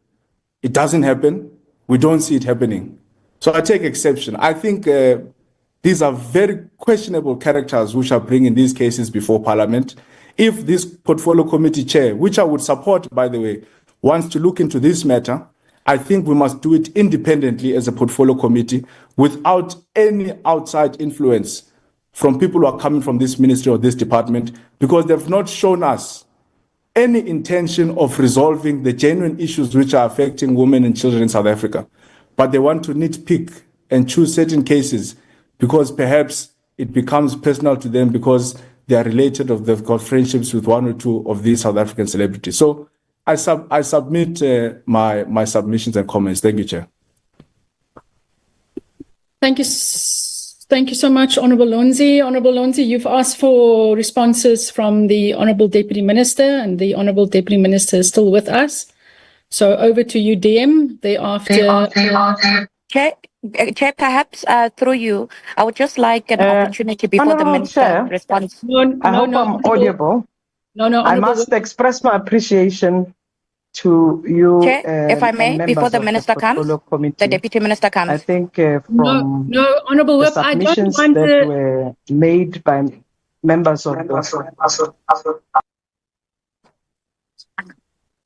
It doesn't happen. We don't see it happening. So I take exception. I think these are very questionable characters which are bringing these cases before Parliament. If this portfolio committee chair, which I would support, by the way, wants to look into this matter, I think we must do it independently as a portfolio committee without any outside influence from people who are coming from this ministry or this department, because they've not shown us any intention of resolving the genuine issues which are affecting women and children in South Africa. But they want to nitpick and choose certain cases because perhaps it becomes personal to them because they are related or they've got friendships with one or two of these South African celebrities. So I submit my submissions and comments. Thank you, Chair. Thank you so much, Honourable Lonzi. Honourable Lonzi, you've asked for responses from the Honourable Deputy Minister, and the Honourable Deputy Minister is still with us. So over to you, DM. Thereafter. Chair, perhaps through you, I would just like an opportunity before the Minister responds. I hope I'm audible. I must express my appreciation to you. Chair, if I may, before the Minister comes, the Deputy Minister comes. I think from Honourable Whip, the submissions that were made by members of the...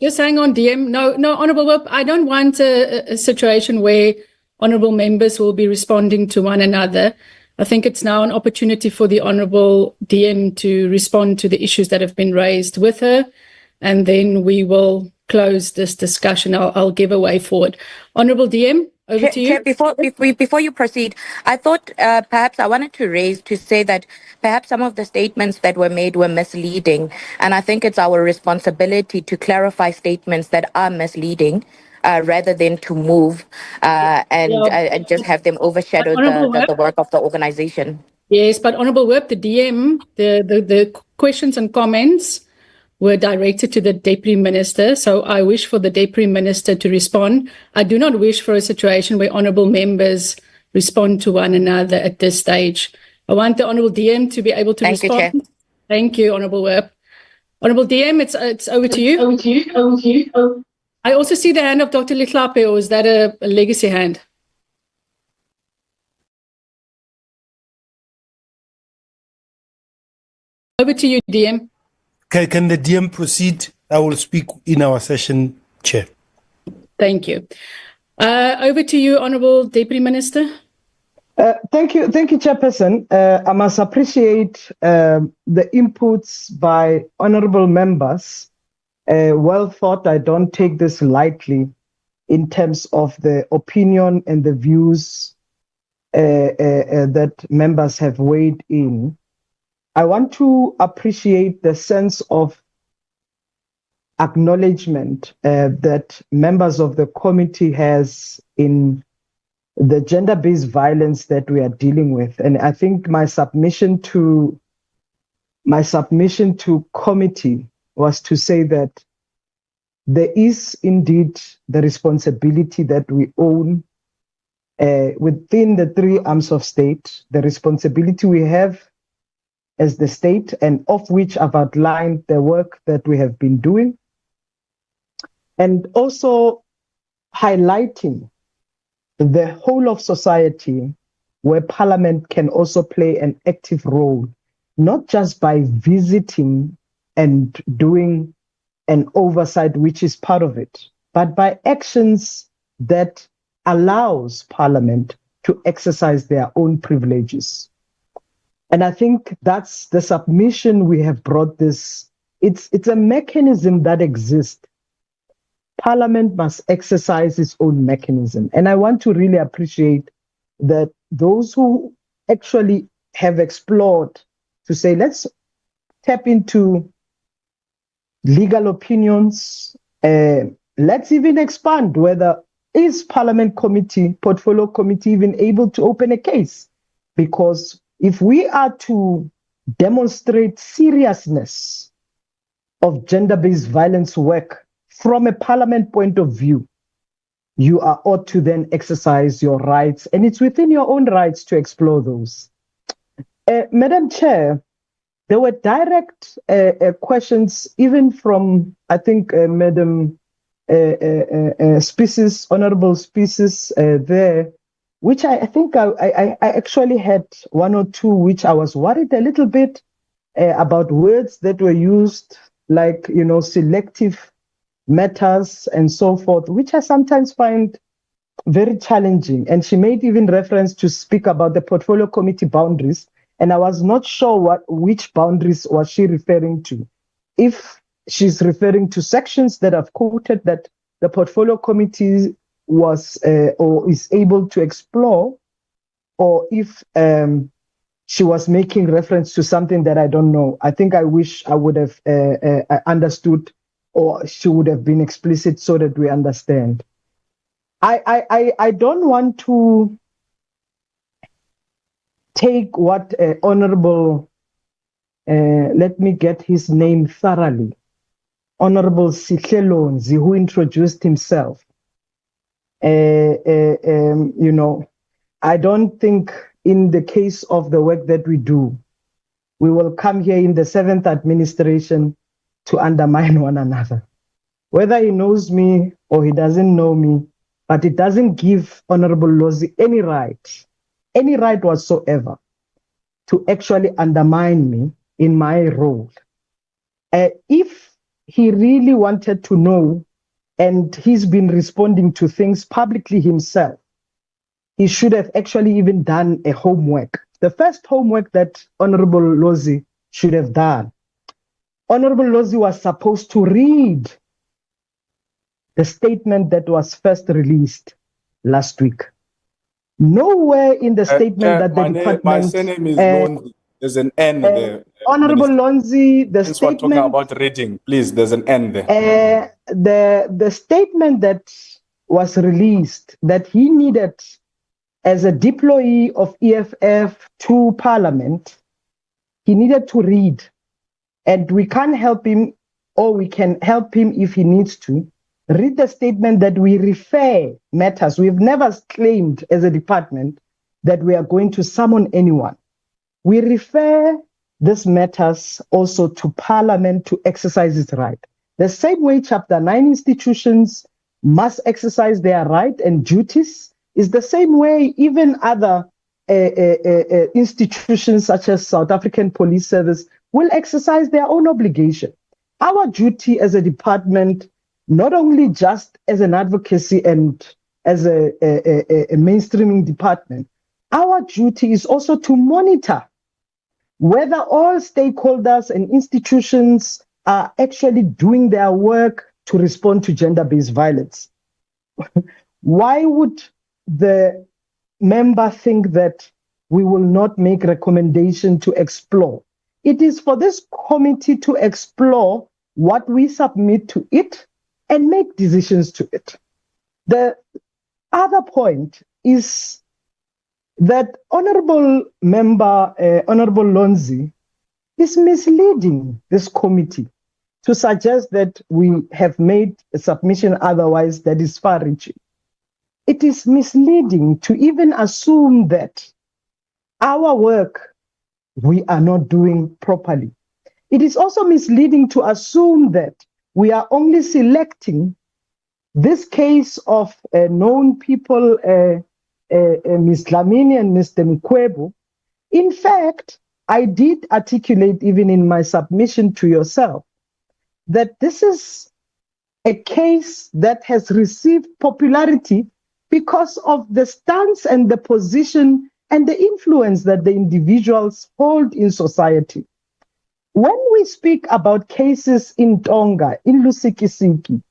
Just hang on, DM. No, Honourable Whip, I don't want a situation where honourable members will be responding to one another. I think it's now an opportunity for the Honourable DM to respond to the issues that have been raised with her, and then we will close this discussion. I'll give a way forward. Honourable DM, over to you. Before you proceed, I thought perhaps I wanted to say that perhaps some of the statements that were made were misleading, and I think it's our responsibility to clarify statements that are misleading, rather than to move and just have them overshadow the work of the organization. Yes, but Honourable Whip, the DM, the questions and comments were directed to the Deputy Minister, so I wish for the Deputy Minister to respond. I do not wish for a situation where honourable members respond to one another at this stage. I want the Honourable DM to be able to Thank you, respond. Chair. Thank you, Honourable Webb. Honourable DM, it's over to you. I also see the hand of Dr. Litlape, or is that a legacy hand? Over to you, DM. Can the DM proceed? I will speak in our session, Chair. Thank you. Over to you, Honourable Deputy Minister. Thank you, Chairperson. I must appreciate the inputs by honourable members. Well thought. I don't take this lightly in terms of the opinion and the views that members have weighed in. I want to appreciate the sense of acknowledgement that members of the committee has in the gender-based violence that we are dealing with. And I think my submission to committee was to say that there is indeed the responsibility that we own within the three arms of state, the responsibility we have as the state, and of which I've outlined the work that we have been doing, and also highlighting the whole of society where Parliament can also play an active role, not just by visiting and doing an oversight, which is part of it, but by actions that allows Parliament to exercise their own privileges. And I think that's the submission we have brought this. It's a mechanism that exists. Parliament must exercise its own mechanism. And I want to really appreciate that those who actually have explored to say, let's tap into legal opinions. Let's even expand whether is Parliament committee, portfolio committee even able to open a case? Because if we are to demonstrate seriousness of gender-based violence work from a Parliament point of view, you are ought to then exercise your rights, and it's within your own rights to explore those. Madam Chair, there were direct questions even from, I think, Madam Species, Honorable Species there, which I think I actually had one or two which I was worried a little bit about words that were used, like, selective matters and so forth, which I sometimes find very challenging. And she made even reference to speak about the portfolio committee boundaries, and I was not sure which boundaries was she referring to. If she's referring to sections that I've quoted that the portfolio committee was or is able to explore, or if she was making reference to something that I don't know. I think I wish I would have understood, or she would have been explicit so that we understand. I don't want to take what Honorable, let me get his name thoroughly, Honorable Sihlelonzi, who introduced himself. I don't think in the case of the work that we do, we will come here in the 7th administration to undermine one another. Whether he knows me or he doesn't know me, but it doesn't give Honorable Lozi any right whatsoever to actually undermine me in my role. If he really wanted to know, and he's been responding to things publicly himself, he should have actually even done a homework. The first homework that Honorable Lozi should have done. Honorable Lozi was supposed to read the statement that was first released last week. Nowhere in the statement that the department... My surname is Lonzi. There's an N there. Honorable Lonzi, the Since statement... we're talking about reading, please, there's an N there. The statement that was released that he needed as a deployee of EFF to Parliament, he needed to read. And we can't help him or we can help him if he needs to, read the statement that we refer matters. We've never claimed as a department that we are going to summon anyone. We refer these matters also to Parliament to exercise its right. The same way Chapter 9 institutions must exercise their right and duties is the same way even other institutions such as South African Police Service will exercise their own obligation. Our duty as a department, not only just as an advocacy and as a mainstreaming department, our duty is also to monitor whether all stakeholders and institutions are actually doing their work to respond to gender-based violence. Why would the member think that we will not make recommendation to explore? It is for this committee to explore what we submit to it and make decisions to it. The other point is that Honorable Member, Honorable Lonzi, is misleading this committee to suggest that we have made a submission otherwise that is far-reaching. It is misleading to even assume that our work we are not doing properly. It is also misleading to assume that we are only selecting this case of known people, Ms. Dlamini and Mr. Mukwevho. In fact, I did articulate even in my submission to yourself that this is a case that has received popularity because of the stance and the position and the influence that the individuals hold in society. When we speak about cases in Tonga, in Lusikisiki,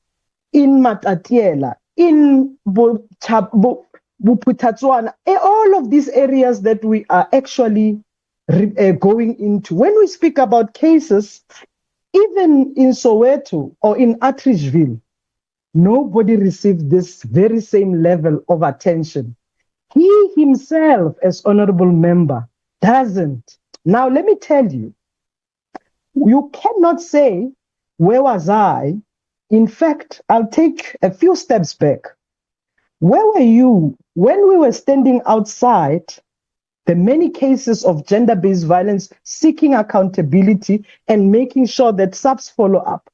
in Matatiela, in Buputatswana, all of these areas that we are actually going into, when we speak about cases, even in Soweto or in Atteridgeville, nobody received this very same level of attention. He himself, as honorable member, doesn't. Now, let me tell you, you cannot say, where was I? In fact, I'll take a few steps back. Where were you when we were standing outside the many cases of gender-based violence, seeking accountability and making sure that SAPS follow up?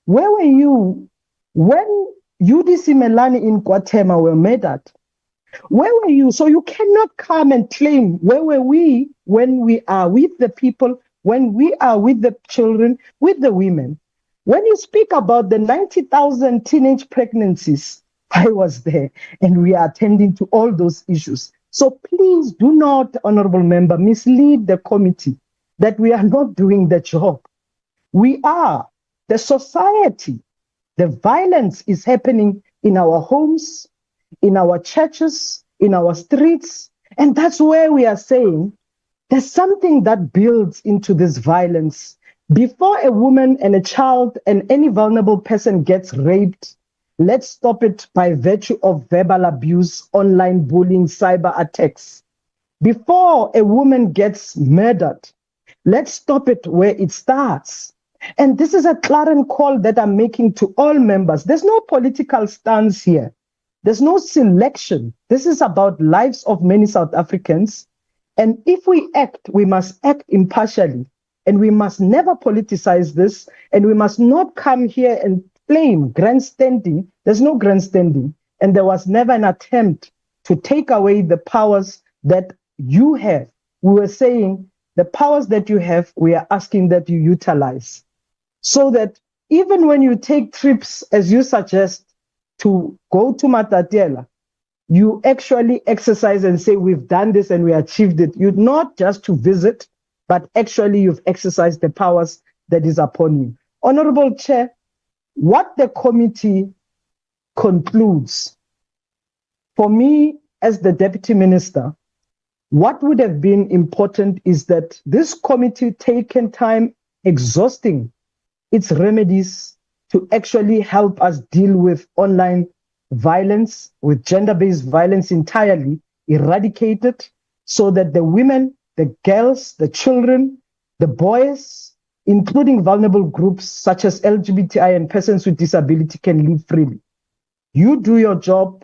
Where were you when UDC Melani in Guatemala were murdered? Where were you? So you cannot come and claim, where were we when we are with the people, when we are with the children, with the women? When you speak about the 90,000 teenage pregnancies, I was there and we are attending to all those issues. So please do not, honorable member, mislead the committee that we are not doing the job. We are. The society, the violence is happening in our homes, in our churches, in our streets. And that's where we are saying there's something that builds into this violence. Before a woman and a child and any vulnerable person gets raped, let's stop it by virtue of verbal abuse, online bullying, cyber attacks. Before a woman gets murdered, let's stop it where it starts. And this is a clarion call that I'm making to all members. There's no political stance here. There's no selection. This is about lives of many South Africans. And if we act, we must act impartially. And we must never politicize this. And we must not come here and claim grandstanding. There's no grandstanding. And there was never an attempt to take away the powers that you have. We were saying the powers that you have, we are asking that you utilize. So that even when you take trips, as you suggest, to go to Matatiela, you actually exercise and say, we've done this and we achieved it. You're not just to visit, but actually you've exercised the powers that is upon you. Honorable Chair, what the committee concludes, for me as the Deputy Minister, what would have been important is that this committee taken time exhausting its remedies to actually help us deal with online violence, with gender-based violence entirely, eradicate it, so that the women, the girls, the children, the boys including vulnerable groups such as LGBTI and persons with disability, can live freely. You do your job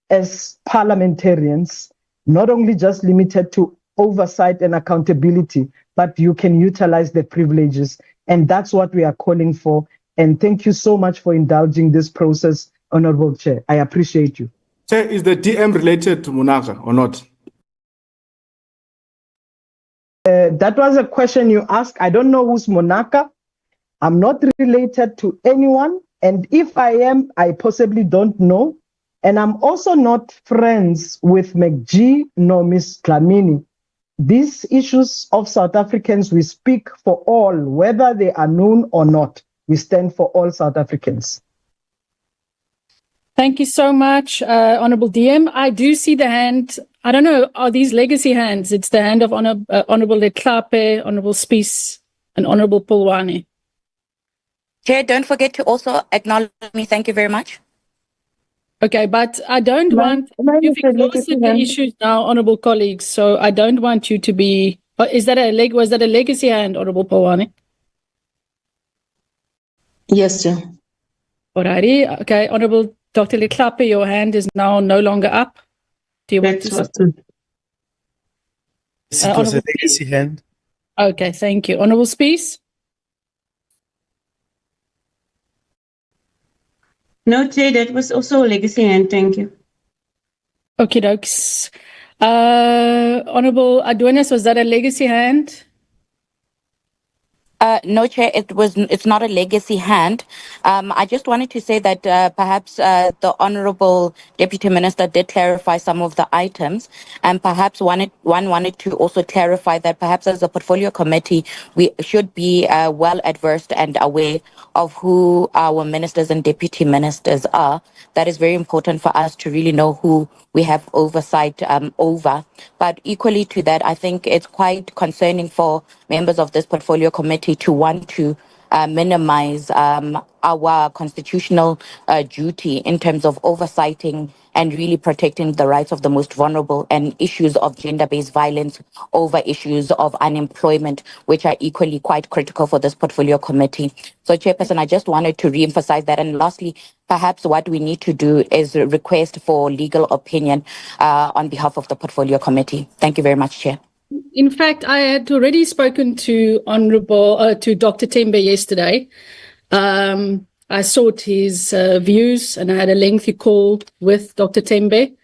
as parliamentarians, not only just limited to oversight and accountability, but you can utilize the privileges. And that's what we are calling for. And thank you so much for indulging this process, Honorable Chair. I appreciate you. Chair, is the DM related to Monaka or not? That was a question you asked. I don't know who's Monaka. I'm not related to anyone. And if I am, I possibly don't know. And I'm also not friends with MacG nor Ms. Dlamini. These issues of South Africans, we speak for all, whether they are known or not. We stand for all South Africans. Thank you so much, Honourable DM. I do see the hand. I don't know, are these legacy hands? It's the hand of Honourable Letlape, Honourable Spies, and Honourable Pulwane. Chair, don't forget to also acknowledge me. Thank you very much. Okay, but I don't want, you've exhausted the issues now, Honourable colleagues, so I don't want you to be, was that a legacy hand, Honourable Pulwane? Yes, sir. Alrighty, okay, Honourable Dr. Letlape, your hand is now no longer up. Do you want to say? It was a legacy hand. Okay, thank you. Honourable Spies? No, Chair, that was also a legacy hand. Thank you. Okay, dokes. Honourable Adonis, was that a legacy hand? No, Chair, it's not a legacy hand. I just wanted to say that perhaps the Honourable Deputy Minister did clarify some of the items, and perhaps one wanted to also clarify that perhaps as a portfolio committee, we should be well adversed and aware of who our ministers and deputy ministers are. That is very important for us to really know who we have oversight over. But equally to that, I think it's quite concerning for members of this portfolio committee to want to minimize our constitutional duty in terms of oversighting and really protecting the rights of the most vulnerable and issues of gender-based violence over issues of unemployment, which are equally quite critical for this portfolio committee. So, Chairperson, I just wanted to re-emphasize that. And lastly, perhaps what we need to do is request for legal opinion on behalf of the portfolio committee. Thank you very much, Chair. In fact, I had already spoken to to Dr. Tembe yesterday. I sought his views and I had a lengthy call with Dr. Tembe,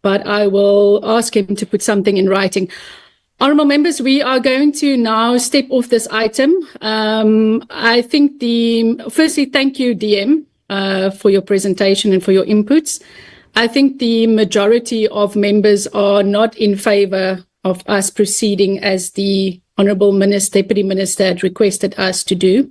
but I will ask him to put something in writing. Honourable members, we are going to now step off this item. I think firstly, thank you, DM, for your presentation and for your inputs. I think the majority of members are not in favour of us proceeding as the Honourable Deputy Minister had requested us to do.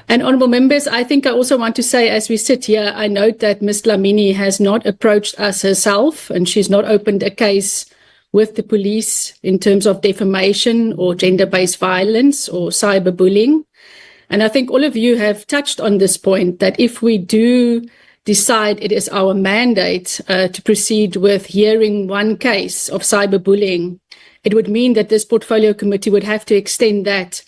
And Honourable members, I think I also want to say, as we sit here, I note that Ms. Dlamini has not approached us herself, and she's not opened a case with the police in terms of defamation or gender-based violence or cyberbullying. And I think all of you have touched on this point, that if we do decide it is our mandate to proceed with hearing one case of cyberbullying, it would mean that this portfolio committee would have to extend that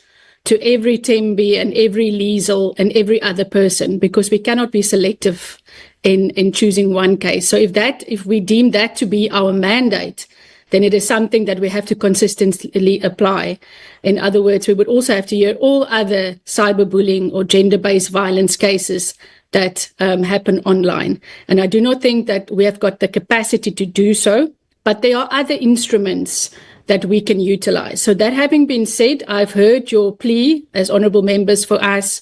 to every Tembe and every Liesel and every other person, because we cannot be selective in choosing one case. So if we deem that to be our mandate, then it is something that we have to consistently apply. In other words, we would also have to hear all other cyberbullying or gender-based violence cases that happen online. And I do not think that we have got the capacity to do so, but there are other instruments that we can utilize. So that having been said, I've heard your plea as honourable members for us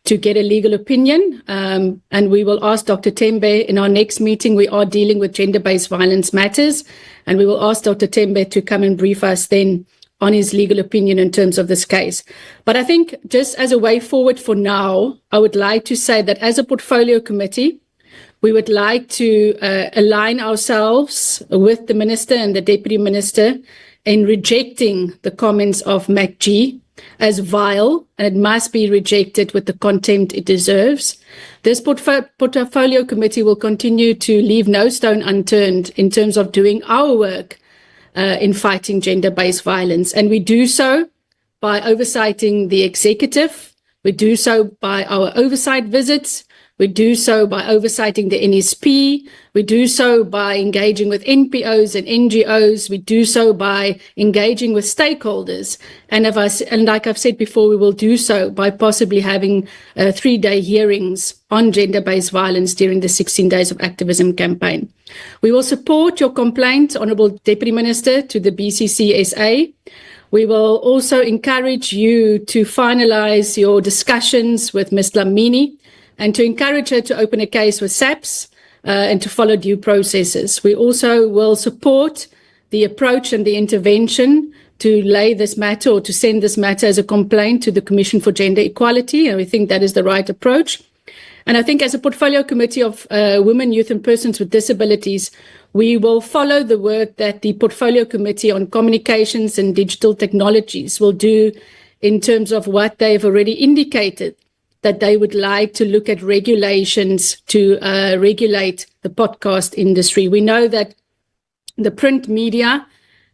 to get a legal opinion, and we will ask Dr. Tembe in our next meeting. We are dealing with gender-based violence matters, and we will ask Dr. Tembe to come and brief us then on his legal opinion in terms of this case. But I think just as a way forward for now, I would like to say that as a portfolio committee, we would like to align ourselves with the Minister and the Deputy Minister in rejecting the comments of MacG as vile, and it must be rejected with the contempt it deserves. This portfolio committee will continue to leave no stone unturned in terms of doing our work in fighting gender-based violence. And we do so by oversighting the executive. We do so by our oversight visits. We do so by oversighting the NSP. We do so by engaging with NPOs and NGOs. We do so by engaging with stakeholders. And like I've said before, we will do so by possibly having 3-day hearings on gender-based violence during the 16 Days of Activism campaign. We will support your complaint, Honourable Deputy Minister, to the BCCSA. We will also encourage you to finalise your discussions with Ms. Dlamini, and to encourage her to open a case with SAPS and to follow due processes. We also will support the approach and the intervention to lay this matter or to send this matter as a complaint to the Commission for Gender Equality, and we think that is the right approach. And I think as a portfolio committee of women, youth and persons with disabilities, we will follow the work that the portfolio committee on communications and digital technologies will do in terms of what they've already indicated, that they would like to look at regulations to regulate the podcast industry. We know that the print media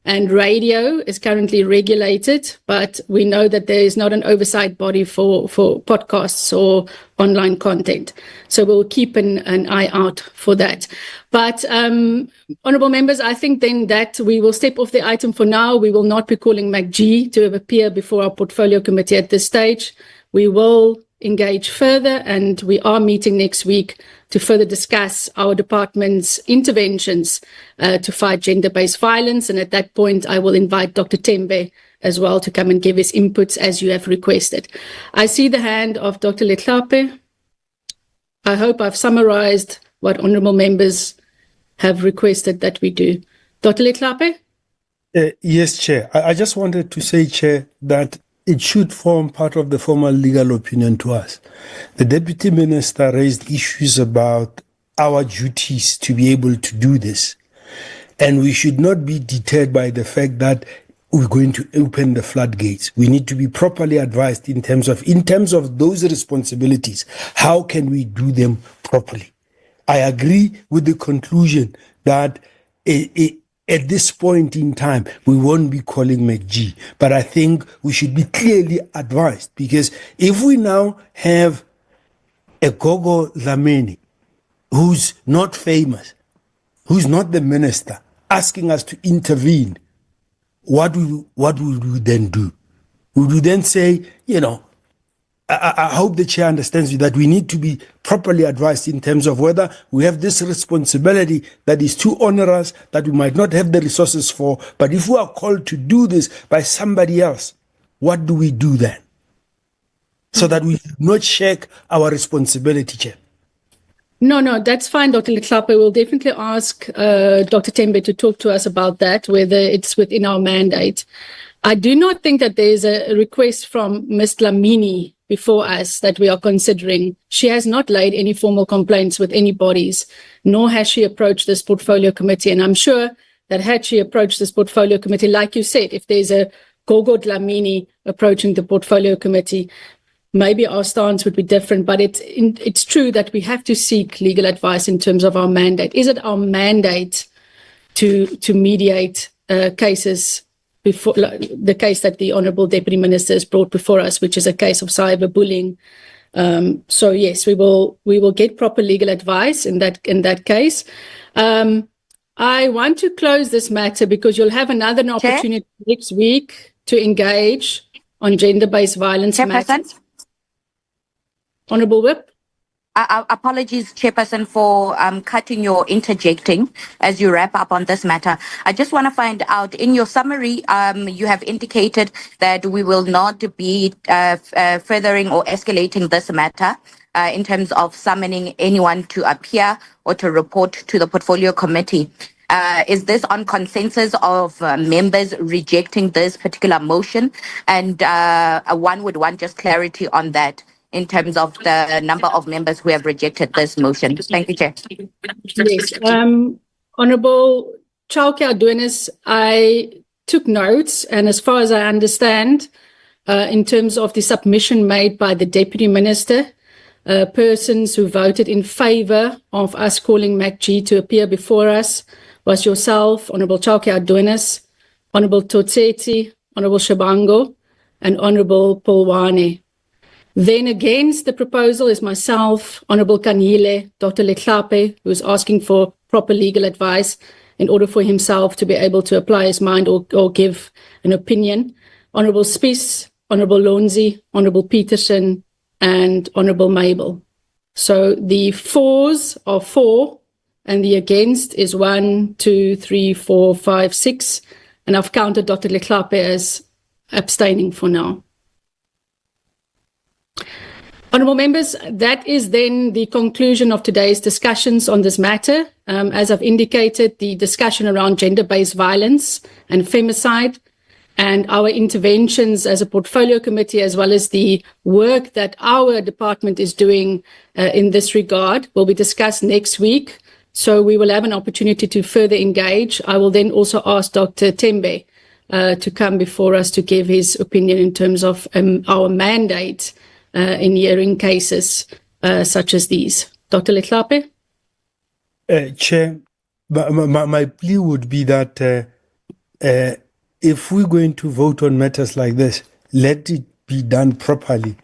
and radio is currently regulated, but we know that there is not an oversight body for podcasts or online content. So we'll keep an eye out for that. But honourable members, I think then that we will step off the item for now. We will not be calling MacG to appear before our portfolio committee at this stage. We will engage further, and we are meeting next week to further discuss our department's interventions to fight gender-based violence. And at that point, I will invite Dr. Tembe as well to come and give his inputs as you have requested. I see the hand of Dr. Letlape. I hope I've summarized what honourable members have requested that we do. Dr. Letlape? Yes, Chair. I just wanted to say, Chair, that it should form part of the formal legal opinion to us. The Deputy Minister raised issues about our duties to be able to do this. And we should not be deterred by the fact that we're going to open the floodgates. We need to be properly advised in terms of those responsibilities. How can we do them properly? I agree with the conclusion that at this point in time, we won't be calling MacG, but I think we should be clearly advised, because if we now have a Gogo Dlamini who's not famous, who's not the minister, asking us to intervene, what would we then do? Would we then say, I hope the Chair understands that we need to be properly advised in terms of whether we have this responsibility that is too onerous, that we might not have the resources for, but if we are called to do this by somebody else, what do we do then? So that we do not shirk our responsibility, Chair. No, that's fine, Dr. Letlape. We'll definitely ask Dr. Tembe to talk to us about that, whether it's within our mandate. I do not think that there's a request from Ms. Dlamini before us that we are considering. She has not laid any formal complaints with any bodies, nor has she approached this portfolio committee. And I'm sure that had she approached this portfolio committee, like you said, if there's a Gogo Dlamini approaching the portfolio committee, maybe our stance would be different. But it's true that we have to seek legal advice in terms of our mandate. Is it our mandate to mediate cases before the case that the Honourable Deputy Minister has brought before us, which is a case of cyberbullying? So yes, we will get proper legal advice in that case. I want to close this matter because you'll have another opportunity next week to engage on gender-based violence matters. Honourable Whip. Apologies, Chairperson, for interjecting as you wrap up on this matter. I just want to find out, in your summary, you have indicated that we will not be furthering or escalating this matter in terms of summoning anyone to appear or to report to the portfolio committee. Is this on consensus of members rejecting this particular motion? And one would want just clarity on that, in terms of the number of members who have rejected this motion. Thank you, Chair. Yes. Honourable Chauke Adonis, I took notes, and as far as I understand, in terms of the submission made by the Deputy Minister, persons who voted in favour of us calling MacG to appear before us was yourself, Honourable Chauke Adonis, Honourable Totseti, Honourable Shabango, and Honorable Polwane. Then against the proposal is myself, Honorable Kanyile, Dr. Letsike, who is asking for proper legal advice in order for himself to be able to apply his mind or give an opinion. Honorable Spies, Honorable Lonzi, Honorable Peterson, and Honorable Mabel. So the fours are 4, and the against is 1, 2, 3, 4, 5, 6. And I've counted Dr. Letsike as abstaining for now. Honourable members, that is then the conclusion of today's discussions on this matter. As I've indicated, the discussion around gender-based violence and femicide and our interventions as a portfolio committee, as well as the work that our department is doing in this regard, will be discussed next week. So we will have an opportunity to further engage. I will then also ask Dr. Tembe to come before us to give his opinion in terms of our mandate in hearing cases such as these. Dr. Letsike? Chair, my plea would be that if we're going to vote on matters like this, let it be done properly,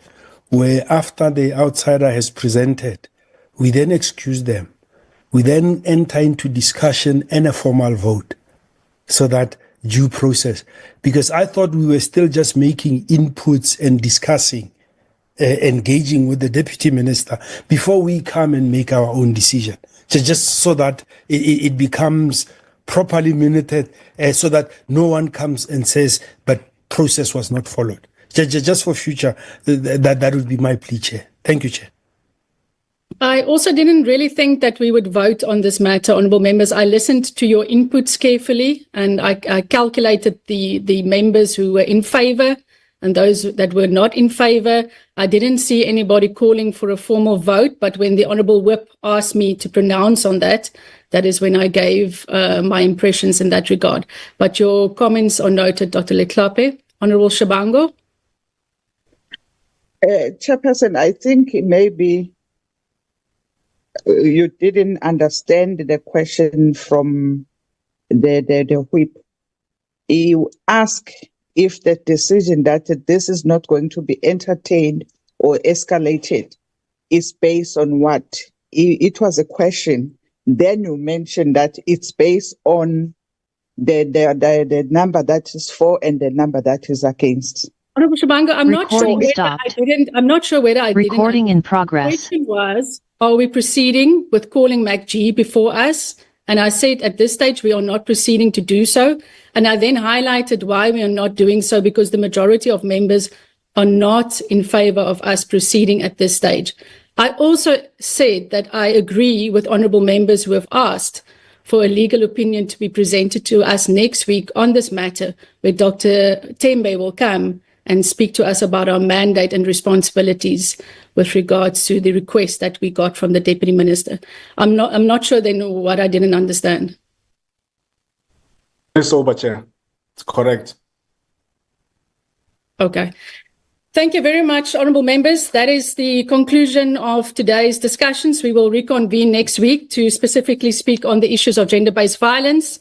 where after the outsider has presented, we then excuse them. We then enter into discussion and a formal vote, so that due process. Because I thought we were still just making inputs and discussing, engaging with the Deputy Minister before we come and make our own decision. Just so that it becomes properly minuted, so that no one comes and says, but process was not followed. Just for future, that would be my plea, Chair. Thank you, Chair. I also didn't really think that we would vote on this matter, honourable members. I listened to your inputs carefully, and I calculated the members who were in favour and those that were not in favour. I didn't see anybody calling for a formal vote, but when the Honourable Whip asked me to pronounce on that, that is when I gave my impressions in that regard. But your comments are noted, Dr. Letsike. Honourable Shabango? Chairperson, I think maybe you didn't understand the question from the whip. You ask if the decision that this is not going to be entertained or escalated is based on what? It was a question. Then you mentioned that it's based on the number that is for and the number that is against. Honourable Shabango, I'm not sure whether I didn't. Recording in progress. The question was, are we proceeding with calling MacG before us? And I said at this stage, we are not proceeding to do so. And I then highlighted why we are not doing so, because the majority of members are not in favour of us proceeding at this stage. I also said that I agree with honourable members who have asked for a legal opinion to be presented to us next week on this matter, where Dr. Tembe will come and speak to us about our mandate and responsibilities with regards to the request that we got from the Deputy Minister. I'm not sure they know what I didn't understand. It's over, Chair. It's correct. Okay. Thank you very much, honourable members. That is the conclusion of today's discussions. We will reconvene next week to specifically speak on the issues of gender-based violence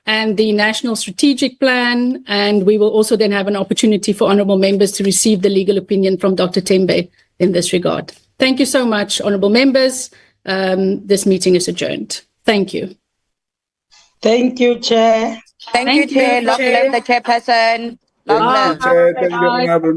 and the National Strategic Plan, and we will also then have an opportunity for honourable members to receive the legal opinion from Dr. Tembe in this regard. Thank you so much, honourable members. This meeting is adjourned. Thank you. Thank you, Chair. Thank you, Chair. Long live the chairperson. Long live. Chair, thank you, Honourable